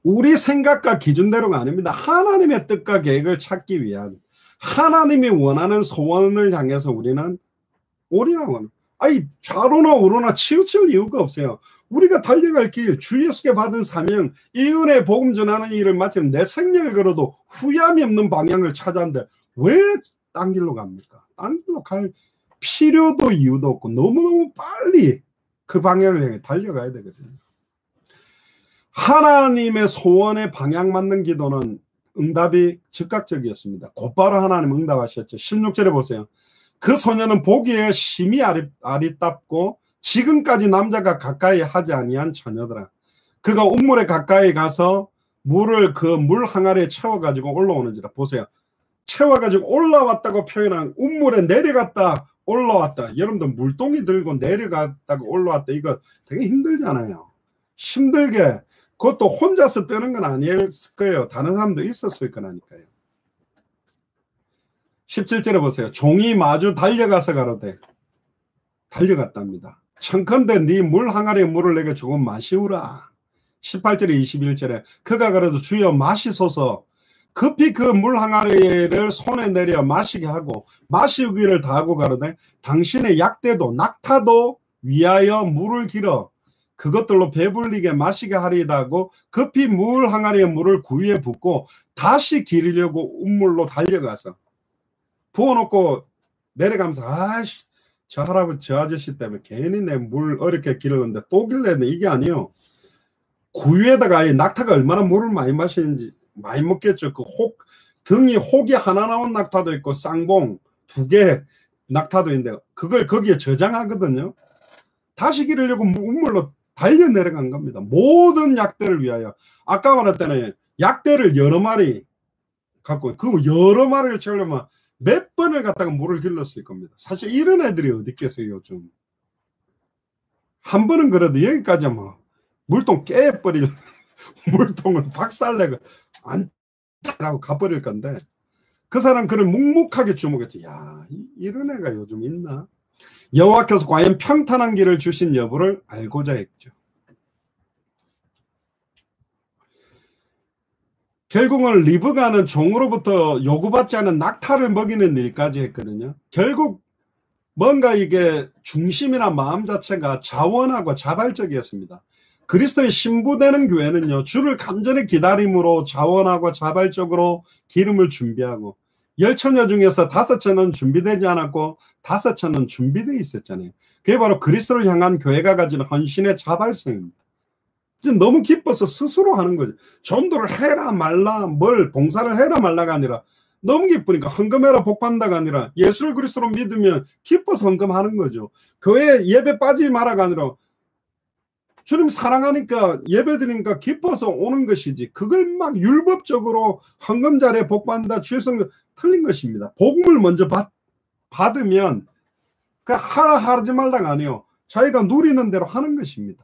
우리 생각과 기준대로가 아닙니다. 하나님의 뜻과 계획을 찾기 위한, 하나님이 원하는 소원을 향해서 우리는 올인하고, 아니 좌로나 우로나 치우칠 이유가 없어요. 우리가 달려갈 길, 주 예수께 받은 사명, 이 은혜 복음 전하는 일을 마치면 내 생명을 걸어도 후회함이 없는 방향을 찾았는데 왜 딴 길로 갑니까? 딴 길로 갈 필요도 이유도 없고 너무너무 빨리 그 방향을 향해 달려가야 되거든요. 하나님의 소원에 방향 맞는 기도는 응답이 즉각적이었습니다. 곧바로 하나님 응답하셨죠. 16절에 보세요. 그 소녀는 보기에 심히 아리답고 지금까지 남자가 가까이 하지 아니한 처녀더라. 그가 운물에 가까이 가서 물을 그 물 항아리에 채워가지고 올라오는지라. 보세요. 채워가지고 올라왔다고 표현한, 운물에 내려갔다 올라왔다. 여러분들 물동이 들고 내려갔다가 올라왔다, 이거 되게 힘들잖아요. 힘들게, 그것도 혼자서 뜨는 건 아니었을 거예요. 다른 사람도 있었을 거라니까요. 17절에 보세요. 종이 마주 달려가서 가로되, 달려갔답니다. 청컨대 네 물 항아리에 물을 내게 조금 마시우라. 18절에 21절에 그가 그래도 주여 마시소서. 급히 그 물 항아리를 손에 내려 마시게 하고 마시우기를 다하고 가로되, 당신의 약대도 낙타도 위하여 물을 길어 그것들로 배불리게 마시게 하리이다 하고 급히 물 항아리에 물을 구유에 붓고 다시 기르려고 운물로 달려가서 부어놓고 내려가면서, 아이씨 저 할아버지 저 아저씨 때문에 괜히 내 물 어렵게 기르는데 또 길래네, 이게 아니에요. 구유에다가 낙타가 얼마나 물을 많이 마시는지 많이 먹겠죠. 그 등이 혹이 하나 나온 낙타도 있고 쌍봉 2개 낙타도 있는데 그걸 거기에 저장하거든요. 다시 기르려고 운물로 달려 내려간 겁니다. 모든 약대를 위하여. 아까 말했잖아요. 약대를 여러 마리 갖고, 그 여러 마리를 채우려면 몇 번을 갖다가 물을 길렀을 겁니다. 사실 이런 애들이 어디 있겠어요. 요즘 한 번은 그래도 여기까지 뭐 물통 깨버릴 물통을 박살내고 안 라고 가버릴 건데, 그 사람 그를 묵묵하게 주목했지. 야, 이런 애가 요즘 있나? 여호와께서 과연 평탄한 길을 주신 여부를 알고자 했죠. 결국은 리브가는 종으로부터 요구받지 않은 낙타를 먹이는 일까지 했거든요. 결국 뭔가 이게 중심이나 마음 자체가 자원하고 자발적이었습니다. 그리스도의 신부되는 교회는요, 주를 간절히 기다림으로 자원하고 자발적으로 기름을 준비하고, 10처녀 중에서 5처는 준비되지 않았고 5처는 준비되어 있었잖아요. 그게 바로 그리스도를 향한 교회가 가지는 헌신의 자발성입니다. 너무 기뻐서 스스로 하는 거죠. 전도를 해라 말라, 뭘 봉사를 해라 말라가 아니라 너무 기쁘니까 헌금해라 복받는다가 아니라 예수를 그리스도로 믿으면 기뻐서 헌금하는 거죠. 교회 예배 빠지지 마라가 아니라 주님 사랑하니까 예배드리니까 기뻐서 오는 것이지, 그걸 막 율법적으로 헌금 잘해 복받는다 주의 성령, 틀린 것입니다. 복음을 먼저 받으면 그 하라 하지 말라가 아니요, 자기가 누리는 대로 하는 것입니다.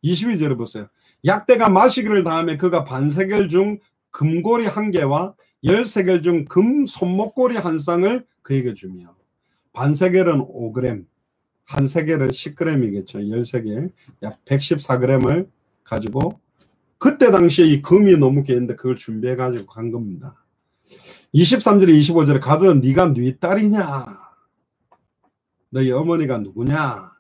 22절에 보세요. 약대가 마시기를 다음에 그가 반세겔 중 금고리 1개와 10세겔 중 금 손목고리 1쌍을 그에게 주며, 반세겔은 5g, 한 세겔은 10g이겠죠. 10세겔 약 114g을 가지고, 그때 당시에 이 금이 너무 귀했는데 그걸 준비해 가지고 간 겁니다. 23절에 25절에 가든 네가 네 딸이냐, 너희 어머니가 누구냐,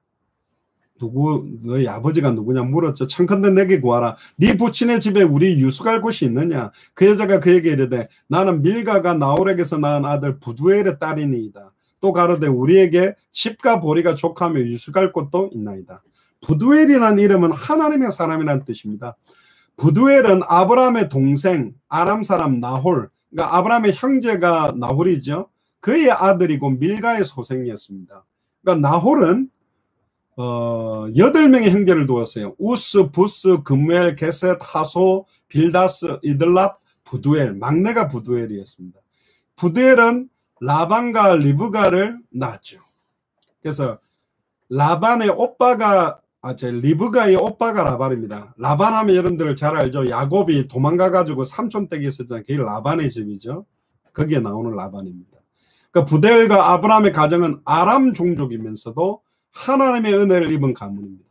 너희 아버지가 누구냐 물었죠. 청컨대 내게 구하라. 네 부친의 집에 우리 유숙할 곳이 있느냐. 그 여자가 그에게 이르되 나는 밀가가 나홀에게서 낳은 아들 부두엘의 딸이니이다. 또 가로되 우리에게 집과 보리가 족하며 유숙할 곳도 있나이다. 부두엘이라는 이름은 하나님의 사람이라는 뜻입니다. 부두엘은 아브라함의 동생 아람 사람 나홀, 그러니까 아브라함의 형제가 나홀이죠. 그의 아들이고 밀가의 소생이었습니다. 그러니까 나홀은 8명의 형제를 두었어요. 우스, 부스, 금무엘, 게셋, 하소, 빌다스, 이들랍, 부두엘. 막내가 부두엘이었습니다. 부두엘은 라반과 리브가를 낳았죠. 그래서 라반의 오빠가 리브가의 오빠가 라반입니다. 라반 하면 여러분들 잘 알죠. 야곱이 도망가가지고 삼촌 댁에 있었잖아요. 그게 라반의 집이죠. 거기에 나오는 라반입니다. 그러니까 부두엘과 아브라함의 가정은 아람 종족이면서도 하나님의 은혜를 입은 가문입니다.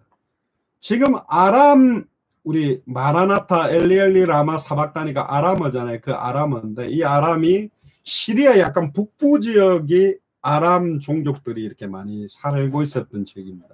지금 아람, 우리 마라나타 엘리엘리 라마 사박다니가 아람어잖아요. 그 아람어인데 이 아람이 시리아 약간 북부 지역이 아람 종족들이 이렇게 많이 살고 있었던 지역입니다.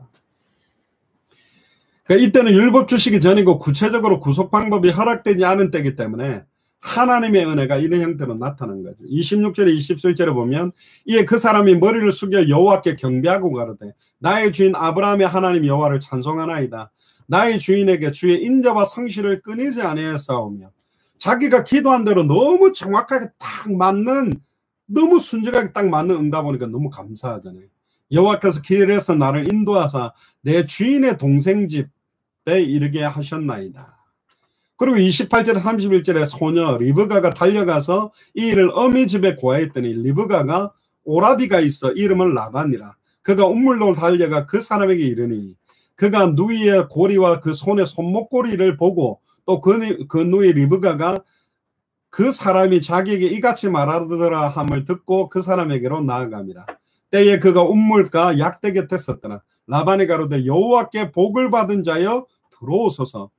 그러니까 이때는 율법 주시기 전이고 구체적으로 구속 방법이 허락되지 않은 때이기 때문에 하나님의 은혜가 이런 형태로 나타난 거죠. 26절에 27절에 보면 이에 그 사람이 머리를 숙여 여호와께 경배하고 가로되 나의 주인 아브라함의 하나님 여호와를 찬송하나이다. 나의 주인에게 주의 인자와 성실을 끊이지 아니하였사오며 자기가 기도한 대로 너무 정확하게 딱 맞는, 너무 순직하게 딱 맞는 응답 오니까 너무 감사하잖아요. 여호와께서 길에서 나를 인도하사 내 주인의 동생 집에 이르게 하셨나이다. 그리고 28절에 31절에 소녀 리브가가 달려가서 이 일을 어미 집에 고하였더니 리브가가 오라비가 있어 이름은 라반이라. 그가 운물로 달려가 그 사람에게 이르니 그가 누이의 고리와 그 손의 손목고리를 보고 또 그 누이 리브가가 그 사람이 자기에게 이같이 말하더라 함을 듣고 그 사람에게로 나아갑니다. 때에 그가 운물가 약대 곁에 섰더라. 라반이 가로되 여호와께 복을 받은 자여 들어오소서.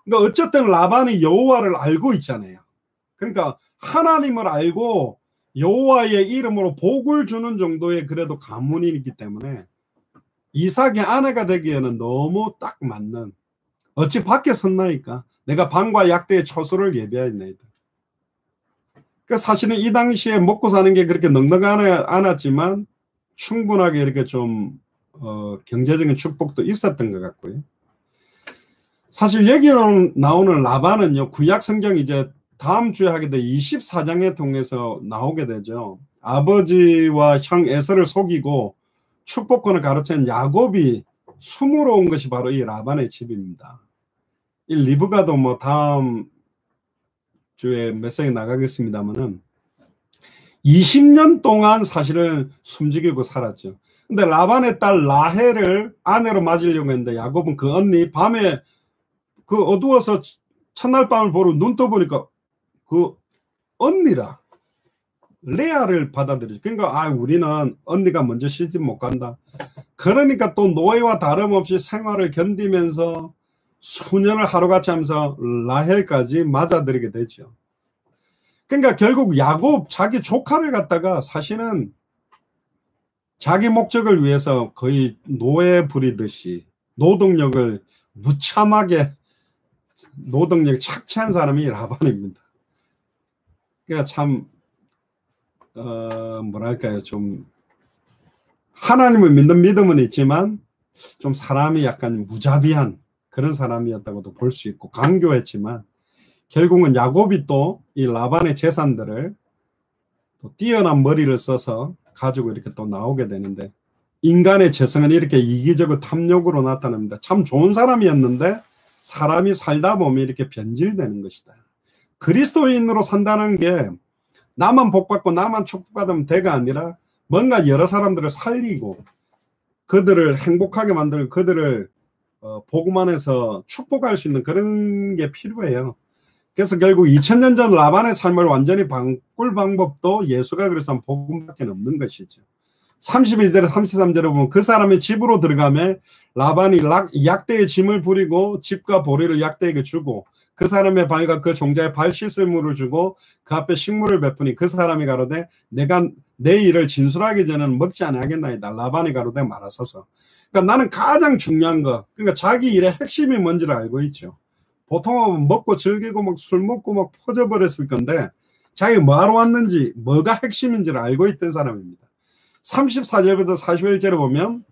그러니까 어쨌든 라반이 여호와를 알고 있잖아요. 그러니까 하나님을 알고 여호와의 이름으로 복을 주는 정도의 그래도 가문이기 때문에 이삭의 아내가 되기에는 너무 딱 맞는, 어찌 밖에 섰나이까 내가 방과 약대의 처소를 예비하였나이다. 그러니까 사실은 이 당시에 먹고 사는 게 그렇게 넉넉하지 않았지만 충분하게 이렇게 좀 경제적인 축복도 있었던 것 같고요. 사실 여기 나오는 라반은요, 구약 성경 이제 다음 주에 하게 돼 24장에 통해서 나오게 되죠. 아버지와 형 에서를 속이고 축복권을 가로챈 야곱이 숨으로 온 것이 바로 이 라반의 집입니다. 이 리브가도 뭐 다음 주에 메시지 나가겠습니다만은 20년 동안 사실은 숨죽이고 살았죠. 근데 라반의 딸 라헬을 아내로 맞으려고 했는데 야곱은 그 언니 밤에 그 어두워서 첫날 밤을 보러 눈 떠보니까 그 언니라 레아를 받아들이죠. 그러니까 우리는 언니가 먼저 시집 못 간다. 그러니까 또 노예와 다름없이 생활을 견디면서 수년을 하루같이 하면서 라헬까지 맞아들이게 되죠. 그러니까 결국 야곱 자기 조카를 갖다가 사실은 자기 목적을 위해서 거의 노예 부리듯이 노동력을 무참하게 노동력 착취한 사람이 라반입니다. 그러니까 참 뭐랄까요, 좀 하나님을 믿는 믿음은 있지만 좀 사람이 약간 무자비한 그런 사람이었다고도 볼 수 있고 강교했지만 결국은 야곱이 또 이 라반의 재산들을 또 뛰어난 머리를 써서 가지고 이렇게 또 나오게 되는데 인간의 재성은 이렇게 이기적으로 탐욕으로 나타납니다. 참 좋은 사람이었는데 사람이 살다 보면 이렇게 변질되는 것이다. 그리스도인으로 산다는 게 나만 복받고 나만 축복받으면 대가 아니라 뭔가 여러 사람들을 살리고 그들을 행복하게 만들고 그들을 복음 안에서 축복할 수 있는 그런 게 필요해요. 그래서 결국 2000년 전 라반의 삶을 완전히 바꿀 방법도 예수가 그래서 복음밖에 없는 것이죠. 32절에 33절에 보면 그 사람의 집으로 들어가며 라반이 약대의 짐을 부리고 집과 보리를 약대에게 주고 그 사람의 발과 그 종자의 발 씻을 물을 주고 그 앞에 식물을 베푸니 그 사람이 가로되 내가 내 일을 진술하기 전에는 먹지 아니하겠나이다. 라반이 가로되 말하소서. 그러니까 나는 가장 중요한 거, 그러니까 자기 일의 핵심이 뭔지를 알고 있죠. 보통은 먹고 즐기고 막 술 먹고 막 퍼져버렸을 건데 자기 뭐하러 왔는지 뭐가 핵심인지를 알고 있던 사람입니다. 34절부터 41절을 보면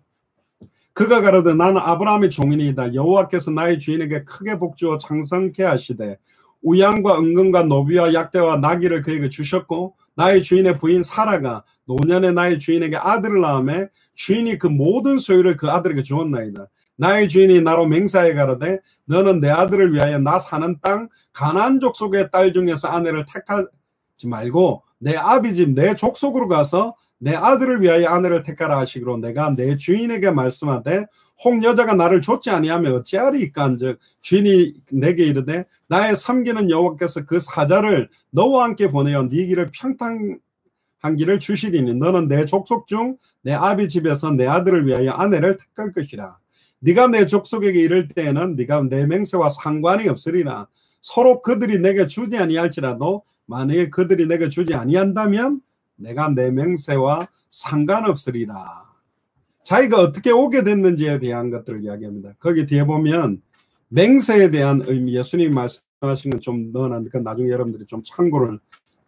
그가 가로되 나는 아브라함의 종인이다. 여호와께서 나의 주인에게 크게 복주어 장성케 하시되 우양과 은금과 노비와 약대와 나귀를 그에게 주셨고 나의 주인의 부인 사라가 노년에 나의 주인에게 아들을 낳음에 주인이 그 모든 소유를 그 아들에게 주었나이다. 나의 주인이 나로 맹세하여 가로되 너는 내 아들을 위하여 나 사는 땅 가나안 족속의 딸 중에서 아내를 택하지 말고 내 아비 집 내 족속으로 가서 내 아들을 위하여 아내를 택하라 하시기로 내가 내 주인에게 말씀하되 혹 여자가 나를 좋지 아니하면 어찌하리이까 한즉 주인이 내게 이르되 나의 섬기는 여호와께서 그 사자를 너와 함께 보내어 네 길을 평탄한 길을 주시리니 너는 내 족속 중 내 아비 집에서 내 아들을 위하여 아내를 택할 것이라. 네가 내 족속에게 이를 때에는 네가 내 맹세와 상관이 없으리라. 서로 그들이 내게 주지 아니할지라도 만일 그들이 내게 주지 아니한다면 내가 내 맹세와 상관없으리라. 자기가 어떻게 오게 됐는지에 대한 것들을 이야기합니다. 거기 뒤에 보면 맹세에 대한 의미, 예수님이 말씀하신 건 좀 넣어놨는데 나중에 여러분들이 좀 참고를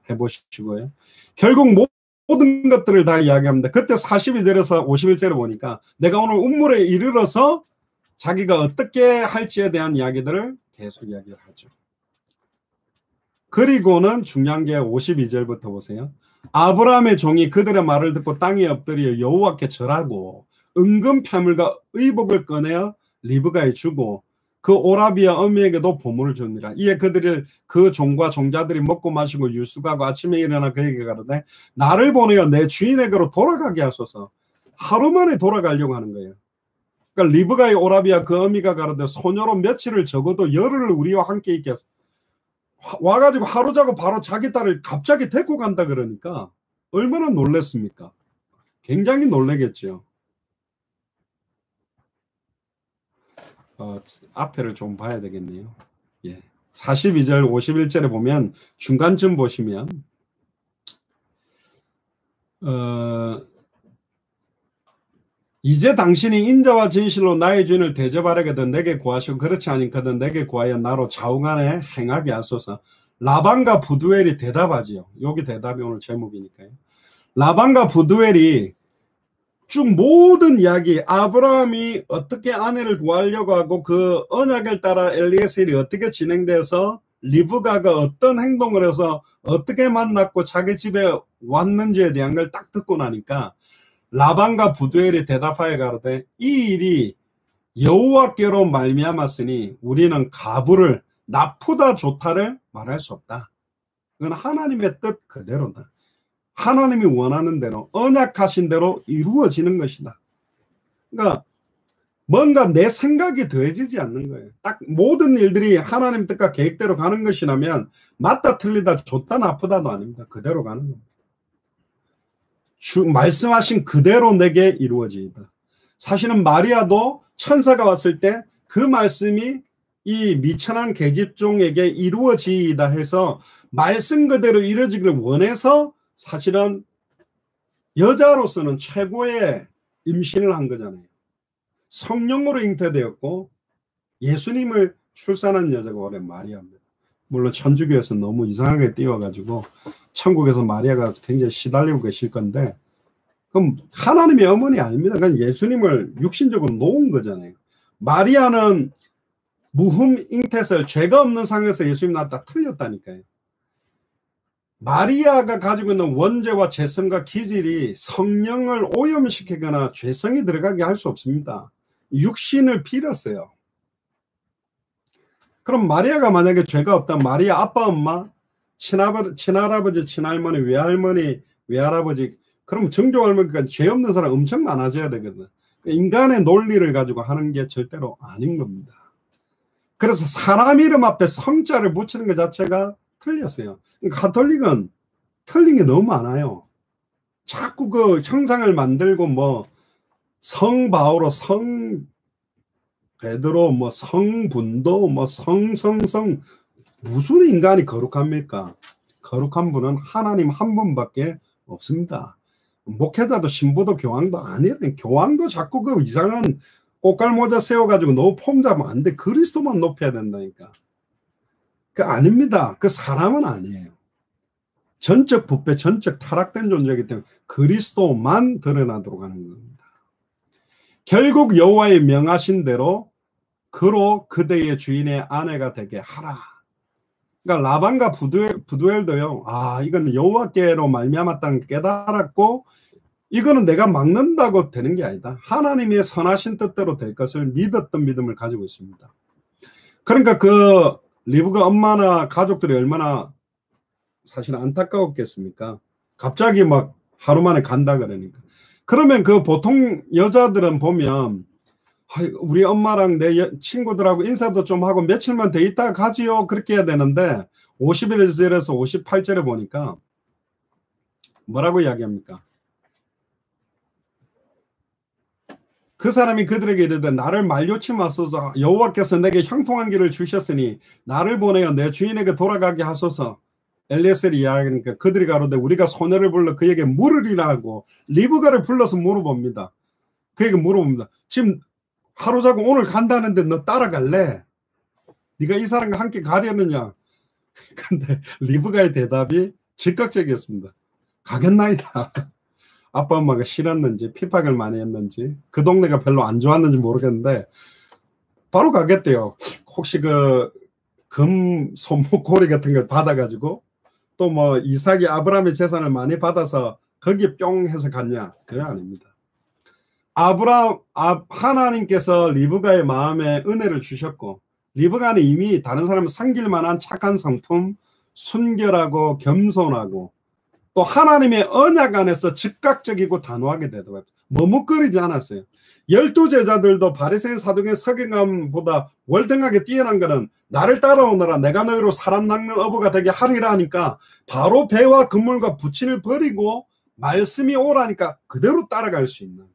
해보시고요. 결국 모든 것들을 다 이야기합니다. 그때 42절에서 51절을 보니까 내가 오늘 운물에 이르러서 자기가 어떻게 할지에 대한 이야기들을 계속 이야기를 하죠. 그리고는 중요한 게 52절부터 보세요. 아브라함의 종이 그들의 말을 듣고 땅에 엎드려 여호와께 절하고 은금 패물과 의복을 꺼내어 리브가에 주고 그 오라비아 어미에게도 보물을 주니라. 이에 그들을 그 종과 종자들이 먹고 마시고 유숙하고 아침에 일어나 그에게 가로되 나를 보내어 내 주인에게로 돌아가게 하소서. 하루 만에 돌아가려고 하는 거예요. 그러니까 리브가의 오라비아 그 어미가 가로되 소녀로 며칠을 적어도 열흘을 우리와 함께 있게 하소서. 와가지고 하루 자고 바로 자기 딸을 갑자기 데리고 간다 그러니까 얼마나 놀랬습니까? 굉장히 놀라겠죠. 앞에를 좀 봐야 되겠네요. 예. 42절 51절에 보면 중간쯤 보시면 이제 당신이 인자와 진실로 나의 주인을 대접하려거든 내게 구하시고 그렇지 아니거든 내게 구하여 나로 좌우간에 행하게 하소서. 라반과 부두엘이 대답하지요. 여기 대답이 오늘 제목이니까요. 라반과 부두엘이 쭉 모든 이야기, 아브라함이 어떻게 아내를 구하려고 하고 그 언약을 따라 엘리에셀이 어떻게 진행돼서 리브가가 어떤 행동을 해서 어떻게 만났고 자기 집에 왔는지에 대한 걸 딱 듣고 나니까 라반과 부두엘이 대답하여 가로되 이 일이 여호와께로 말미암았으니 우리는 가부를 나쁘다 좋다를 말할 수 없다. 그건 하나님의 뜻 그대로다. 하나님이 원하는 대로 언약하신 대로 이루어지는 것이다. 그러니까 뭔가 내 생각이 더해지지 않는 거예요. 딱 모든 일들이 하나님 뜻과 계획대로 가는 것이라면 맞다 틀리다 좋다 나쁘다도 아닙니다. 그대로 가는 겁니다. 말씀하신 그대로 내게 이루어지이다. 사실은 마리아도 천사가 왔을 때 그 말씀이 이 미천한 계집종에게 이루어지이다 해서 말씀 그대로 이루어지기를 원해서 사실은 여자로서는 최고의 임신을 한 거잖아요. 성령으로 잉태되었고 예수님을 출산한 여자가 원래 마리아입니다. 물론 천주교에서 너무 이상하게 띄워가지고 천국에서 마리아가 굉장히 시달리고 계실 건데 그럼 하나님의 어머니 아닙니다. 그냥 예수님을 육신적으로 놓은 거잖아요. 마리아는 무흠 잉태설 죄가 없는 상에서 예수님 낳았다 틀렸다니까요. 마리아가 가지고 있는 원죄와 죄성과 기질이 성령을 오염시키거나 죄성이 들어가게 할 수 없습니다. 육신을 빌었어요. 그럼 마리아가 만약에 죄가 없다면 마리아 아빠 엄마 친할아버지 친할머니 외할머니 외할아버지 그럼 정조할머니가 죄 없는 사람 엄청 많아져야 되거든. 인간의 논리를 가지고 하는 게 절대로 아닌 겁니다. 그래서 사람 이름 앞에 성자를 붙이는 것 자체가 틀렸어요. 가톨릭은 틀린 게 너무 많아요. 자꾸 그 형상을 만들고 뭐 성바오로 성 베드로 뭐 성분도 뭐 성성성 무슨 인간이 거룩합니까? 거룩한 분은 하나님 한 분밖에 없습니다. 목회자도 신부도 교황도 아니래. 교황도 자꾸 그 이상한 꽃갈모자 세워가지고 너무 폼 잡으면 안 돼. 그리스도만 높여야 된다니까. 그 아닙니다. 그 사람은 아니에요. 전적 부패, 전적 타락된 존재이기 때문에 그리스도만 드러나도록 하는 겁니다. 결국 여호와의 명하신 대로 그로 그대의 주인의 아내가 되게 하라. 그러니까 라반과 부두엘도요. 이건 여호와께로 말미암았다는 걸 깨달았고 이거는 내가 막는다고 되는 게 아니다. 하나님의 선하신 뜻대로 될 것을 믿었던 믿음을 가지고 있습니다. 그러니까 그 리브가 엄마나 가족들이 얼마나 사실 안타까웠겠습니까? 갑자기 막 하루 만에 간다 그러니까. 그러면 그 보통 여자들은 보면 우리 엄마랑 내 친구들하고 인사도 좀 하고 며칠만 더 있다가 가지요. 그렇게 해야 되는데 51절에서 58절에 보니까 뭐라고 이야기합니까? 그 사람이 그들에게 이르되 나를 말려치 마소서. 여호와께서 내게 형통한 길을 주셨으니 나를 보내어 내 주인에게 돌아가게 하소서. 엘리에셀이 이야기하니까 그들이 가로되 우리가 소녀를 불러 그에게 물으리라 하고 리브가를 불러서 물어봅니다. 그에게 물어봅니다. 지금 하루 자고 오늘 간다는데 너 따라갈래? 네가 이 사람과 함께 가려느냐? 근데 리브가의 대답이 즉각적이었습니다. 가겠나이다. 아빠 엄마가 싫었는지 핍박을 많이 했는지 그 동네가 별로 안 좋았는지 모르겠는데 바로 가겠대요. 혹시 그 금 손목고리 같은 걸 받아가지고 또 뭐 이삭이 아브라함의 재산을 많이 받아서 거기에 뿅 해서 갔냐? 그거 아닙니다. 하나님께서 리브가의 마음에 은혜를 주셨고 리브가는 이미 다른 사람을 섬길 만한 착한 성품, 순결하고 겸손하고 또 하나님의 언약 안에서 즉각적이고 단호하게 되더라고요. 머뭇거리지 않았어요. 12제자들도 바리새인 사두개인 서기관보다 월등하게 뛰어난 것은 나를 따라오너라 내가 너희로 사람 낚는 어부가 되게 하리라 하니까 바로 배와 그물과 부친을 버리고 말씀이 오라니까 그대로 따라갈 수 있는,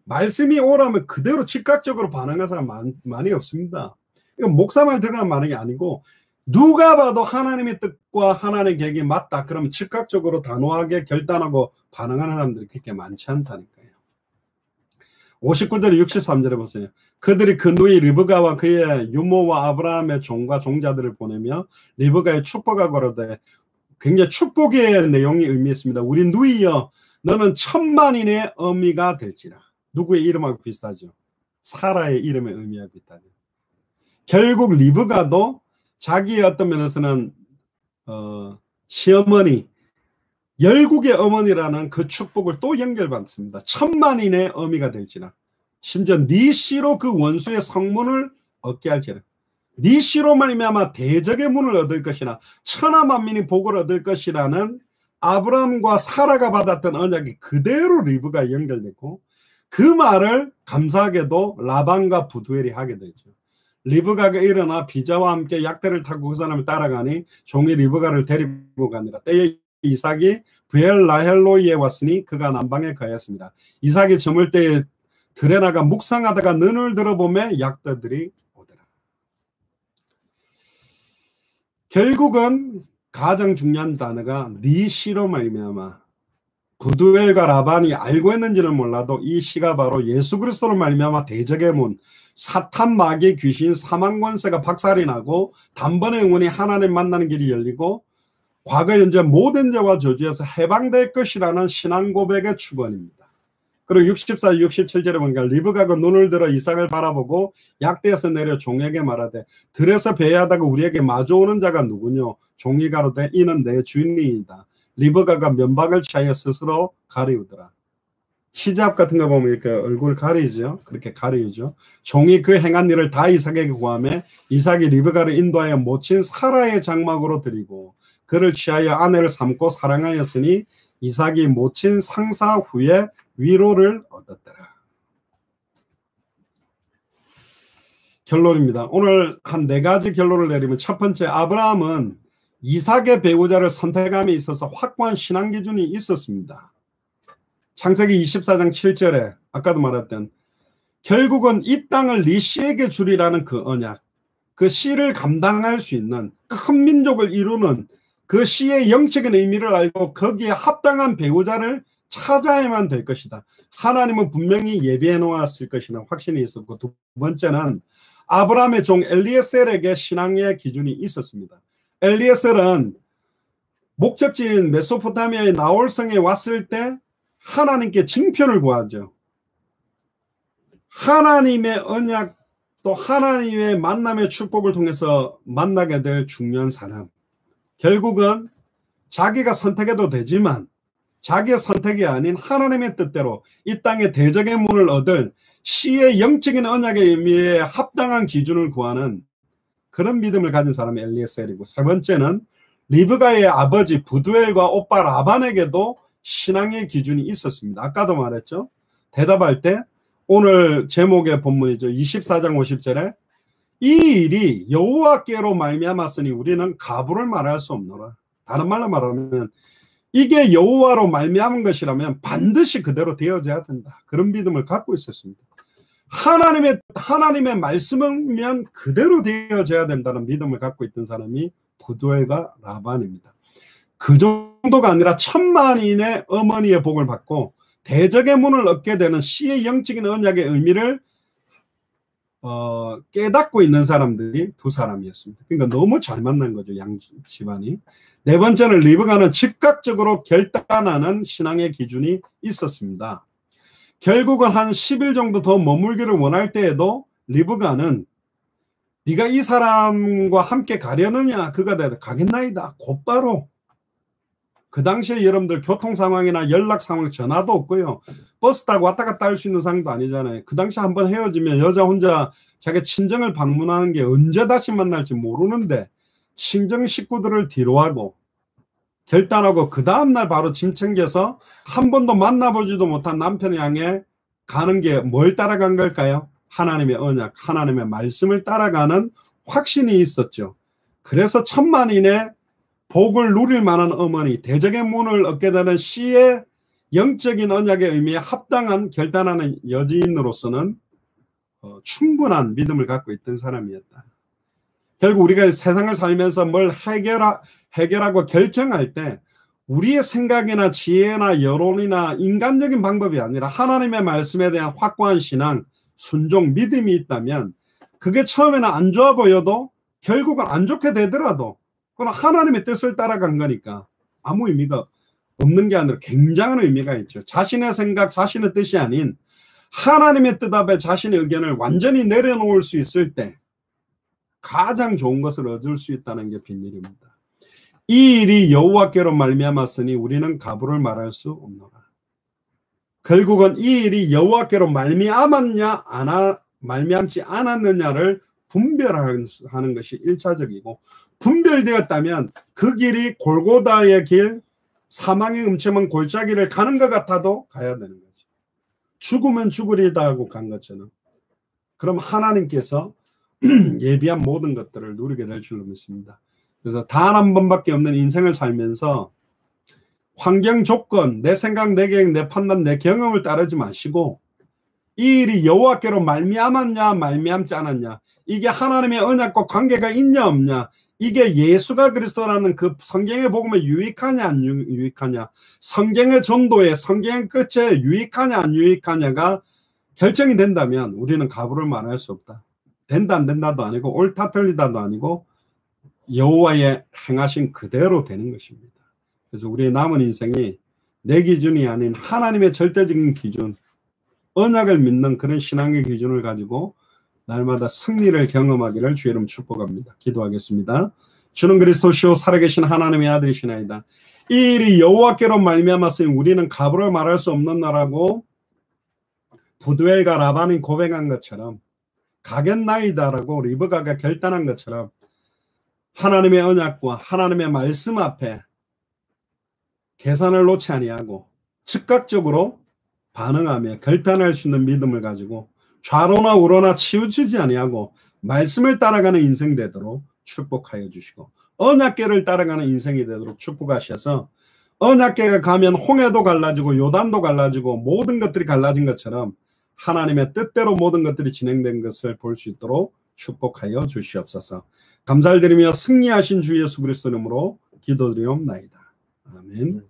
말씀이 오라면 그대로 즉각적으로 반응하는 사람 많이 없습니다. 이건 목사 말 들으라는 말이 아니고 누가 봐도 하나님의 뜻과 하나님의 계획이 맞다 그러면 즉각적으로 단호하게 결단하고 반응하는 사람들이 그렇게 많지 않다니까요. 59절 63절에 보세요. 그들이 그 누이 리브가와 그의 유모와 아브라함의 종과 종자들을 보내며 리브가의 축복하고 그러되 굉장히 축복의 내용이 의미했습니다. 우리 누이여 너는 천만인의 어미가 될지라. 누구의 이름하고 비슷하죠? 사라의 이름의 의미하고 비슷하죠. 결국 리브가도 자기의 어떤 면에서는 시어머니, 열국의 어머니라는 그 축복을 또 연결받습니다. 천만인의 어미가 될지라. 심지어 네 씨로 그 원수의 성문을 얻게 할지라. 네 씨로 말미암아 대적의 문을 얻을 것이나 천하 만민이 복을 얻을 것이라는 아브라함과 사라가 받았던 언약이 그대로 리브가 연결됐고 그 말을 감사하게도 라반과 부두엘이 하게 되죠. 리브가가 일어나 비자와 함께 약대를 타고 그 사람을 따라가니 종이 리브가를 데리고 가니라. 때에 이삭이 브엘라헬로이에 왔으니 그가 남방에 거했습니다. 이삭이 저물 때에 들에 나가 묵상하다가 눈을 들어보매 약대들이 오더라. 결국은 가장 중요한 단어가 네 시로 말미암아. 부두엘과 라반이 알고 있는지는 몰라도 이 시가 바로 예수 그리스도로 말미암아 대적의 문, 사탄 마귀 귀신 사망 권세가 박살이 나고 단번에 영원히 하나님 만나는 길이 열리고 과거 현재 모든 죄와 저주에서 해방될 것이라는 신앙 고백의 축원입니다. 그리고 64, 67절에 보니까 리브가가 눈을 들어 이삭을 바라보고 약대에서 내려 종에게 말하되 들에서 배회하다가 우리에게 마주오는 자가 누구뇨? 종이 가로되 이는 내 주인이다. 리브가가 면박을 취하여 스스로 가리우더라. 히잡 같은 거 보면 이렇게 얼굴 가리죠. 그렇게 가리우죠. 종이 그 행한 일을 다 이삭에게 고하매 이삭이 리브가를 인도하여 모친 사라의 장막으로 드리고 그를 취하여 아내를 삼고 사랑하였으니 이삭이 모친 상사 후에 위로를 얻었더라. 결론입니다. 오늘 한 4가지 결론을 내리면 첫 번째, 아브라함은 이삭의 배우자를 선택함에 있어서 확고한 신앙 기준이 있었습니다. 창세기 24장 7절에 아까도 말했던 결국은 이 땅을 네 씨에게 주리라는 그 언약, 그 씨를 감당할 수 있는 큰 민족을 이루는 그 시의 영적인 의미를 알고 거기에 합당한 배우자를 찾아야만 될 것이다. 하나님은 분명히 예비해 놓았을 것이라는 확신이 있었고, 두 번째는 아브라함의 종 엘리에셀에게 신앙의 기준이 있었습니다. 엘리에셀은 목적지인 메소포타미아의 나홀성에 왔을 때 하나님께 징표를 구하죠. 하나님의 언약, 또 하나님의 만남의 축복을 통해서 만나게 될 중요한 사람. 결국은 자기가 선택해도 되지만 자기의 선택이 아닌 하나님의 뜻대로 이 땅에 대적의 문을 얻을 시의 영적인 언약의 의미에 합당한 기준을 구하는 그런 믿음을 가진 사람이 엘리에셀이고, 세 번째는 리브가의 아버지 부두엘과 오빠 라반에게도 신앙의 기준이 있었습니다. 아까도 말했죠. 대답할 때 오늘 제목의 본문이죠. 24장 50절에 이 일이 여호와께로 말미암았으니 우리는 가부를 말할 수 없노라. 다른 말로 말하면 이게 여호와로 말미암은 것이라면 반드시 그대로 되어져야 된다. 그런 믿음을 갖고 있었습니다. 하나님의 말씀이면 그대로 되어져야 된다는 믿음을 갖고 있던 사람이 부두엘과 라반입니다. 그 정도가 아니라 천만인의 어머니의 복을 받고 대적의 문을 얻게 되는 시의 영적인 언약의 의미를 깨닫고 있는 사람들이 두 사람이었습니다. 그러니까 너무 잘 만난 거죠, 양 집안이. 네 번째는 리브가는 즉각적으로 결단하는 신앙의 기준이 있었습니다. 결국은 한 10일 정도 더 머물기를 원할 때에도 리브가는 네가 이 사람과 함께 가려느냐, 그가 대답 가겠나이다. 곧바로. 그 당시에 여러분들 교통 상황이나 연락 상황 전화도 없고요. 버스 타고 왔다 갔다 할 수 있는 상황도 아니잖아요. 그 당시에 한번 헤어지면 여자 혼자 자기 친정을 방문하는 게 언제 다시 만날지 모르는데 친정 식구들을 뒤로하고 결단하고 그 다음날 바로 짐 챙겨서 한 번도 만나보지도 못한 남편을 향해 가는 게 뭘 따라간 걸까요? 하나님의 언약, 하나님의 말씀을 따라가는 확신이 있었죠. 그래서 천만인의 복을 누릴 만한 어머니, 대적의 문을 얻게 되는 시의 영적인 언약의 의미에 합당한 결단하는 여지인으로서는 충분한 믿음을 갖고 있던 사람이었다. 결국 우리가 세상을 살면서 뭘 해결하고 결정할 때 우리의 생각이나 지혜나 여론이나 인간적인 방법이 아니라 하나님의 말씀에 대한 확고한 신앙, 순종, 믿음이 있다면 그게 처음에는 안 좋아 보여도 결국은 안 좋게 되더라도 그건 하나님의 뜻을 따라간 거니까 아무 의미가 없는 게 아니라 굉장한 의미가 있죠. 자신의 생각, 자신의 뜻이 아닌 하나님의 뜻 앞에 자신의 의견을 완전히 내려놓을 수 있을 때 가장 좋은 것을 얻을 수 있다는 게 비밀입니다. 이 일이 여호와께로 말미암았으니 우리는 가부를 말할 수 없노라. 결국은 이 일이 여호와께로 말미암았냐 말미암지 않았느냐를 분별하는 것이 1차적이고, 분별되었다면 그 길이 골고다의 길, 사망의 음침한 골짜기를 가는 것 같아도 가야 되는 거죠. 죽으면 죽으리다 하고 간 것처럼. 그럼 하나님께서 예비한 모든 것들을 누리게 될 줄로 믿습니다. 그래서 단 한 번밖에 없는 인생을 살면서 환경 조건, 내 생각, 내 계획, 내 판단, 내 경험을 따르지 마시고 이 일이 여호와께로 말미암았냐 말미암지 않았냐, 이게 하나님의 언약과 관계가 있냐 없냐, 이게 예수가 그리스도라는 그 성경의 복음에 유익하냐 안 유익하냐, 성경의 전도에 성경의 끝에 유익하냐 안 유익하냐가 결정이 된다면 우리는 가부를 말할 수 없다. 된다 안 된다도 아니고 옳다 틀리다도 아니고 여호와의 행하신 그대로 되는 것입니다. 그래서 우리의 남은 인생이 내 기준이 아닌 하나님의 절대적인 기준, 언약을 믿는 그런 신앙의 기준을 가지고 날마다 승리를 경험하기를 주의 이름 축복합니다. 기도하겠습니다. 주는 그리스도시요 살아계신 하나님의 아들이시나이다. 이 일이 여호와께로 말미암았으니 우리는 가부를 말할 수 없는 나라고 부두엘과 라반이 고백한 것처럼 가겠나이다라고 리브가가 결단한 것처럼 하나님의 언약과 하나님의 말씀 앞에 계산을 놓지 아니하고 즉각적으로 반응하며 결단할 수 있는 믿음을 가지고 좌로나 우로나 치우치지 아니하고 말씀을 따라가는 인생 되도록 축복하여 주시고, 언약궤를 따라가는 인생이 되도록 축복하셔서 언약궤가 가면 홍해도 갈라지고 요단도 갈라지고 모든 것들이 갈라진 것처럼 하나님의 뜻대로 모든 것들이 진행된 것을 볼 수 있도록 축복하여 주시옵소서. 감사를 드리며 승리하신 주 예수 그리스도 이름으로 기도드리옵나이다. 아멘.